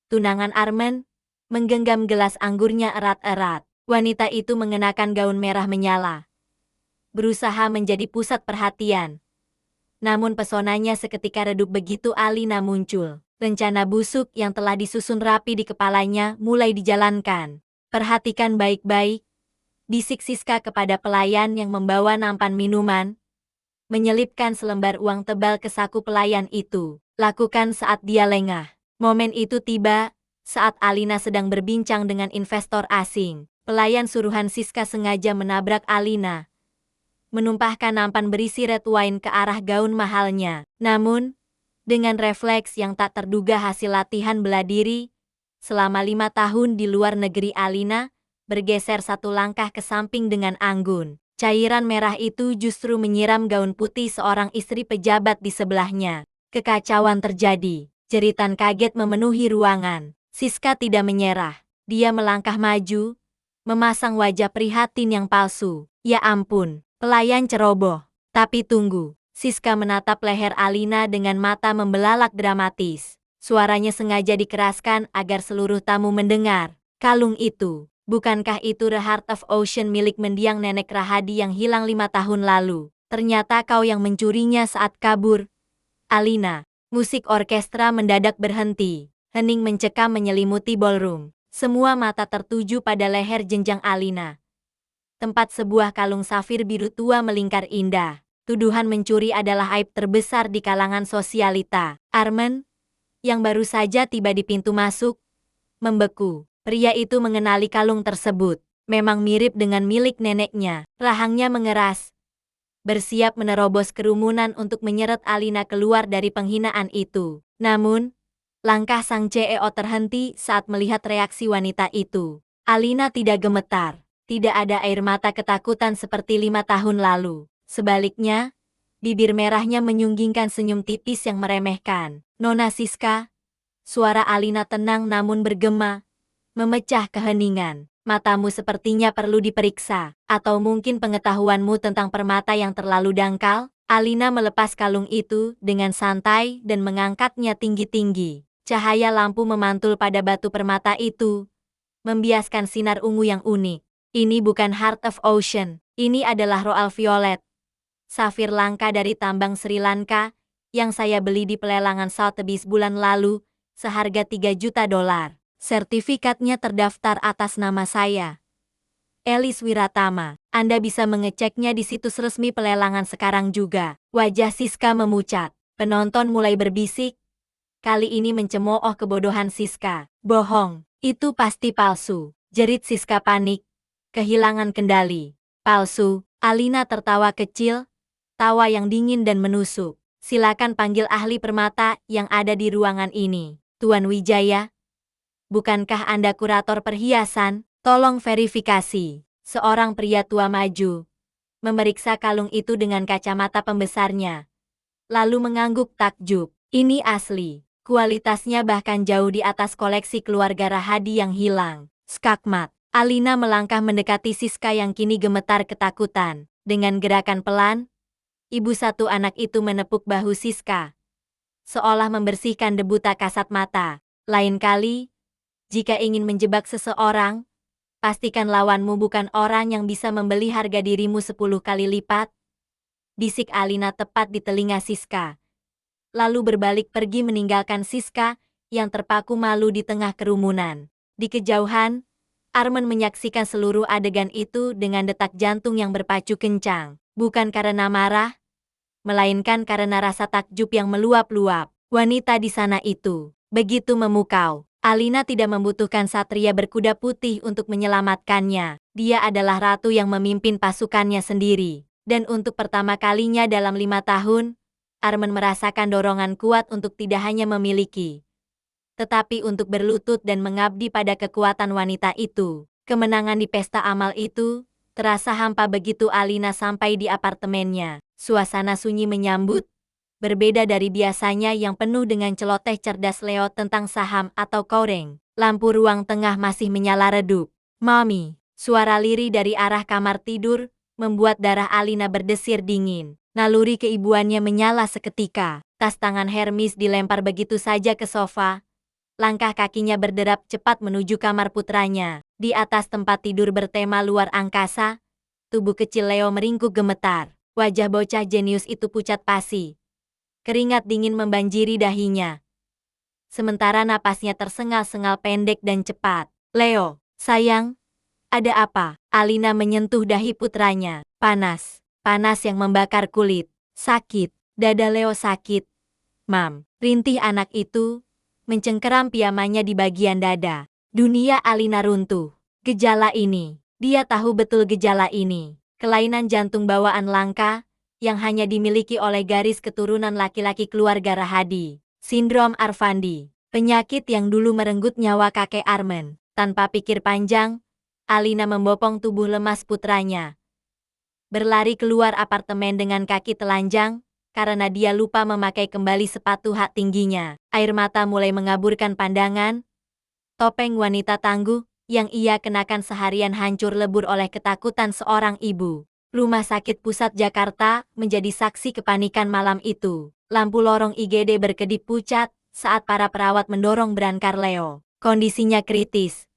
A: tunangan Armen, menggenggam gelas anggurnya erat-erat. Wanita itu mengenakan gaun merah menyala, berusaha menjadi pusat perhatian. Namun pesonanya seketika redup begitu Alina muncul. Rencana busuk yang telah disusun rapi di kepalanya mulai dijalankan. Perhatikan baik-baik, bisik Siska kepada pelayan yang membawa nampan minuman, menyelipkan selembar uang tebal ke saku pelayan itu. Lakukan saat dia lengah. Momen itu tiba saat Alina sedang berbincang dengan investor asing. Pelayan suruhan Siska sengaja menabrak Alina, menumpahkan nampan berisi red wine ke arah gaun mahalnya. Namun, dengan refleks yang tak terduga hasil latihan bela diri, selama 5 tahun di luar negeri Alina bergeser satu langkah ke samping dengan anggun. Cairan merah itu justru menyiram gaun putih seorang istri pejabat di sebelahnya. Kekacauan terjadi. Jeritan kaget memenuhi ruangan. Siska tidak menyerah. Dia melangkah maju, memasang wajah prihatin yang palsu. Ya ampun, pelayan ceroboh. Tapi tunggu. Siska menatap leher Alina dengan mata membelalak dramatis. Suaranya sengaja dikeraskan agar seluruh tamu mendengar. Kalung itu, bukankah itu The Heart of Ocean milik mendiang nenek Rahadi yang hilang 5 tahun lalu? Ternyata kau yang mencurinya saat kabur. Alina, musik orkestra mendadak berhenti. Hening mencekam menyelimuti ballroom. Semua mata tertuju pada leher jenjang Alina. Tempat sebuah kalung safir biru tua melingkar indah. Tuduhan mencuri adalah aib terbesar di kalangan sosialita. Armen, yang baru saja tiba di pintu masuk, membeku. Pria itu mengenali kalung tersebut. Memang mirip dengan milik neneknya. Rahangnya mengeras, bersiap menerobos kerumunan untuk menyeret Alina keluar dari penghinaan itu. Namun, langkah sang CEO terhenti saat melihat reaksi wanita itu. Alina tidak gemetar. Tidak ada air mata ketakutan seperti 5 tahun lalu. Sebaliknya, bibir merahnya menyunggingkan senyum tipis yang meremehkan. Nona Siska, suara Alina tenang namun bergema, memecah keheningan. Matamu sepertinya perlu diperiksa. Atau mungkin pengetahuanmu tentang permata yang terlalu dangkal? Alina melepas kalung itu dengan santai dan mengangkatnya tinggi-tinggi. Cahaya lampu memantul pada batu permata itu, membiaskan sinar ungu yang unik. Ini bukan Heart of Ocean. Ini adalah Royal Violet, safir langka dari tambang Sri Lanka, yang saya beli di pelelangan Sotheby's bulan lalu, seharga 3 juta dolar. Sertifikatnya terdaftar atas nama saya, Elis Wiratama. Anda bisa mengeceknya di situs resmi pelelangan sekarang juga. Wajah Siska memucat. Penonton mulai berbisik. Kali ini mencemooh kebodohan Siska. Bohong, itu pasti palsu. Jerit Siska panik, kehilangan kendali. Palsu, Alina tertawa kecil, tawa yang dingin dan menusuk. Silakan panggil ahli permata yang ada di ruangan ini. Tuan Wijaya, bukankah Anda kurator perhiasan? Tolong verifikasi. Seorang pria tua maju, memeriksa kalung itu dengan kacamata pembesarnya. Lalu mengangguk takjub. Ini asli. Kualitasnya bahkan jauh di atas koleksi keluarga Rahadi yang hilang. Skakmat. Alina melangkah mendekati Siska yang kini gemetar ketakutan. Dengan gerakan pelan, ibu satu anak itu menepuk bahu Siska, seolah membersihkan debu tak kasat mata. Lain kali, jika ingin menjebak seseorang, pastikan lawanmu bukan orang yang bisa membeli harga dirimu 10 kali lipat. Bisik Alina tepat di telinga Siska. Lalu berbalik pergi meninggalkan Siska yang terpaku malu di tengah kerumunan. Di kejauhan, Armen menyaksikan seluruh adegan itu dengan detak jantung yang berpacu kencang. Bukan karena marah, melainkan karena rasa takjub yang meluap-luap. Wanita di sana itu begitu memukau. Alina tidak membutuhkan satria berkuda putih untuk menyelamatkannya. Dia adalah ratu yang memimpin pasukannya sendiri. Dan untuk pertama kalinya dalam 5 tahun, Armen merasakan dorongan kuat untuk tidak hanya memiliki, tetapi untuk berlutut dan mengabdi pada kekuatan wanita itu. Kemenangan di pesta amal itu terasa hampa begitu Alina sampai di apartemennya. Suasana sunyi menyambut, berbeda dari biasanya yang penuh dengan celoteh cerdas Leo tentang saham atau koreng. Lampu ruang tengah masih menyala redup. Mami, suara lirih dari arah kamar tidur membuat darah Alina berdesir dingin. Naluri keibuannya menyala seketika. Tas tangan Hermes dilempar begitu saja ke sofa. Langkah kakinya berderap cepat menuju kamar putranya. Di atas tempat tidur bertema luar angkasa, tubuh kecil Leo meringkuk gemetar. Wajah bocah jenius itu pucat pasi. Keringat dingin membanjiri dahinya. Sementara napasnya tersengal-sengal pendek dan cepat. Leo, sayang, ada apa? Alina menyentuh dahi putranya. Panas. Panas yang membakar kulit. Sakit. Dada Leo sakit. Mam. Rintih anak itu mencengkeram piyamanya di bagian dada. Dunia Alina runtuh. Gejala ini. Dia tahu betul gejala ini. Kelainan jantung bawaan langka yang hanya dimiliki oleh garis keturunan laki-laki keluarga Rahadi. Sindrom Arfandi. Penyakit yang dulu merenggut nyawa kakek Armen. Tanpa pikir panjang, Alina membopong tubuh lemas putranya. Berlari keluar apartemen dengan kaki telanjang, karena dia lupa memakai kembali sepatu hak tingginya. Air mata mulai mengaburkan pandangan. Topeng wanita tangguh yang ia kenakan seharian hancur lebur oleh ketakutan seorang ibu. Rumah Sakit Pusat Jakarta menjadi saksi kepanikan malam itu. Lampu lorong IGD berkedip pucat saat para perawat mendorong berangkar Leo. Kondisinya kritis.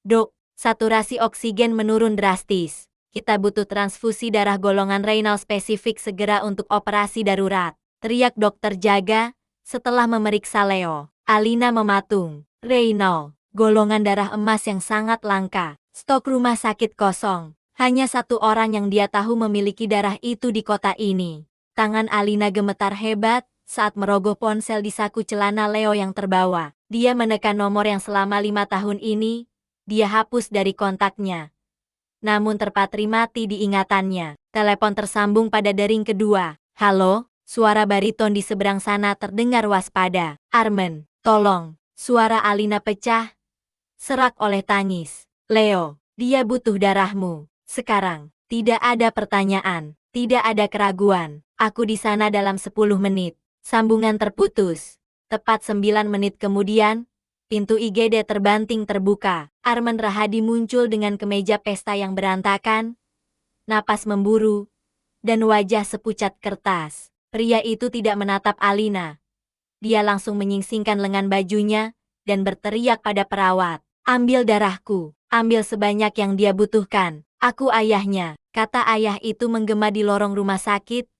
A: Dok, saturasi oksigen menurun drastis. Kita butuh transfusi darah golongan renal spesifik segera untuk operasi darurat. Teriak dokter jaga setelah memeriksa Leo. Alina mematung. Renal, golongan darah emas yang sangat langka. Stok rumah sakit kosong. Hanya satu orang yang dia tahu memiliki darah itu di kota ini. Tangan Alina gemetar hebat saat merogoh ponsel di saku celana Leo yang terbawa. Dia menekan nomor yang selama 5 tahun ini dia hapus dari kontaknya. Namun terpatri mati di ingatannya. Telepon tersambung pada dering kedua. Halo, suara bariton di seberang sana terdengar waspada. Armen, tolong. Suara Alina pecah, serak oleh tangis. Leo, dia butuh darahmu. Sekarang, tidak ada pertanyaan, tidak ada keraguan. Aku di sana dalam 10 menit. Sambungan terputus. Tepat 9 menit kemudian, pintu IGD terbanting terbuka. Armen Rahadi muncul dengan kemeja pesta yang berantakan, napas memburu, dan wajah sepucat kertas. Pria itu tidak menatap Alina. Dia langsung menyingsingkan lengan bajunya dan berteriak pada perawat. Ambil darahku, ambil sebanyak yang dia butuhkan. Aku ayahnya, kata ayah itu menggema di lorong rumah sakit,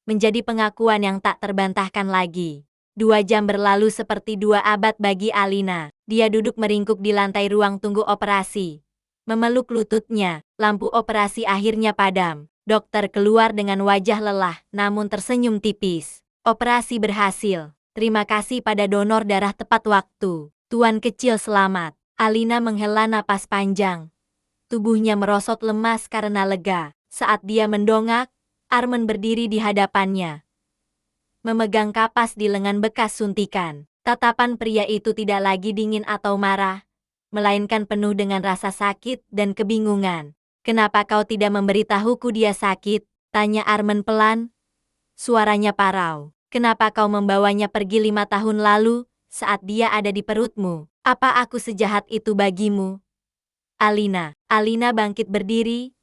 A: menjadi pengakuan yang tak terbantahkan lagi. 2 jam berlalu seperti 2 abad bagi Alina. Dia duduk meringkuk di lantai ruang tunggu operasi. Memeluk lututnya, lampu operasi akhirnya padam. Dokter keluar dengan wajah lelah, namun tersenyum tipis. Operasi berhasil. Terima kasih pada donor darah tepat waktu. Tuan kecil selamat. Alina menghela napas panjang. Tubuhnya merosot lemas karena lega. Saat dia mendongak, Armen berdiri di hadapannya. Memegang kapas di lengan bekas suntikan. Tatapan pria itu tidak lagi dingin atau marah, melainkan penuh dengan rasa sakit dan kebingungan. "Kenapa kau tidak memberitahuku dia sakit?" tanya Armen pelan. Suaranya parau. "Kenapa kau membawanya pergi 5 tahun lalu, saat dia ada di perutmu? Apa aku sejahat itu bagimu?" Alina bangkit berdiri.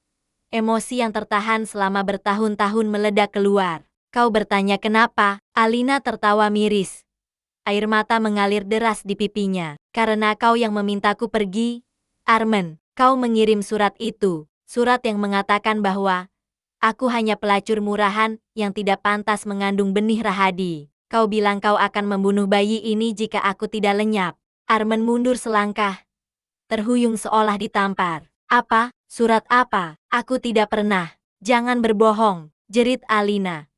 A: Emosi yang tertahan selama bertahun-tahun meledak keluar. "Kau bertanya kenapa?" Alina tertawa miris. Air mata mengalir deras di pipinya. "Karena kau yang memintaku pergi, Armen. Kau mengirim surat itu. Surat yang mengatakan bahwa aku hanya pelacur murahan yang tidak pantas mengandung benih Rahadi. Kau bilang kau akan membunuh bayi ini jika aku tidak lenyap." Armen mundur selangkah, terhuyung seolah ditampar. "Apa? Surat apa? Aku tidak pernah." "Jangan berbohong," jerit Alina,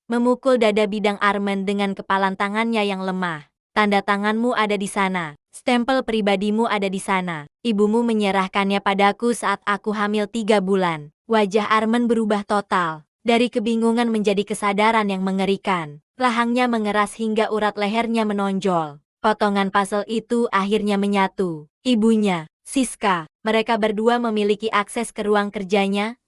A: memukul dada bidang Armen dengan kepalan tangannya yang lemah. "Tanda tanganmu ada di sana. Stempel pribadimu ada di sana. Ibumu menyerahkannya padaku saat aku hamil 3 bulan. Wajah Armen berubah total. Dari kebingungan menjadi kesadaran yang mengerikan. Rahangnya mengeras hingga urat lehernya menonjol. Potongan puzzle itu akhirnya menyatu. Ibunya, Siska. Mereka berdua memiliki akses ke ruang kerjanya,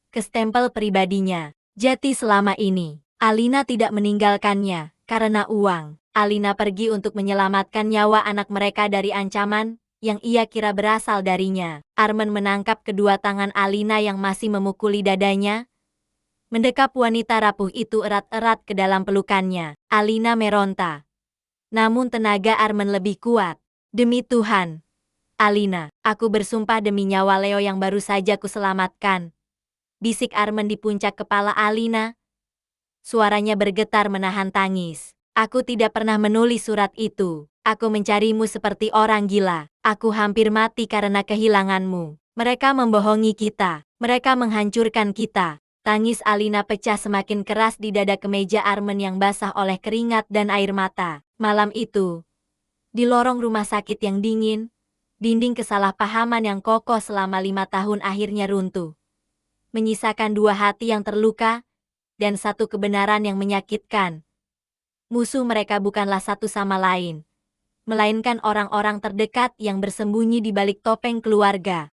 A: ke stempel pribadinya. Jadi selama ini, Alina tidak meninggalkannya karena uang. Alina pergi untuk menyelamatkan nyawa anak mereka dari ancaman yang ia kira berasal darinya. Armen menangkap kedua tangan Alina yang masih memukuli dadanya, mendekap wanita rapuh itu erat-erat ke dalam pelukannya. Alina meronta. Namun tenaga Armen lebih kuat. "Demi Tuhan, Alina, aku bersumpah demi nyawa Leo yang baru saja kuselamatkan," bisik Armen di puncak kepala Alina. Suaranya bergetar menahan tangis. "Aku tidak pernah menulis surat itu. Aku mencarimu seperti orang gila. Aku hampir mati karena kehilanganmu. Mereka membohongi kita. Mereka menghancurkan kita." Tangis Alina pecah semakin keras di dada kemeja Armen yang basah oleh keringat dan air mata. Malam itu, di lorong rumah sakit yang dingin, dinding kesalahpahaman yang kokoh selama 5 tahun akhirnya runtuh, menyisakan 2 hati yang terluka dan 1 kebenaran yang menyakitkan. Musuh mereka bukanlah satu sama lain, melainkan orang-orang terdekat yang bersembunyi di balik topeng keluarga.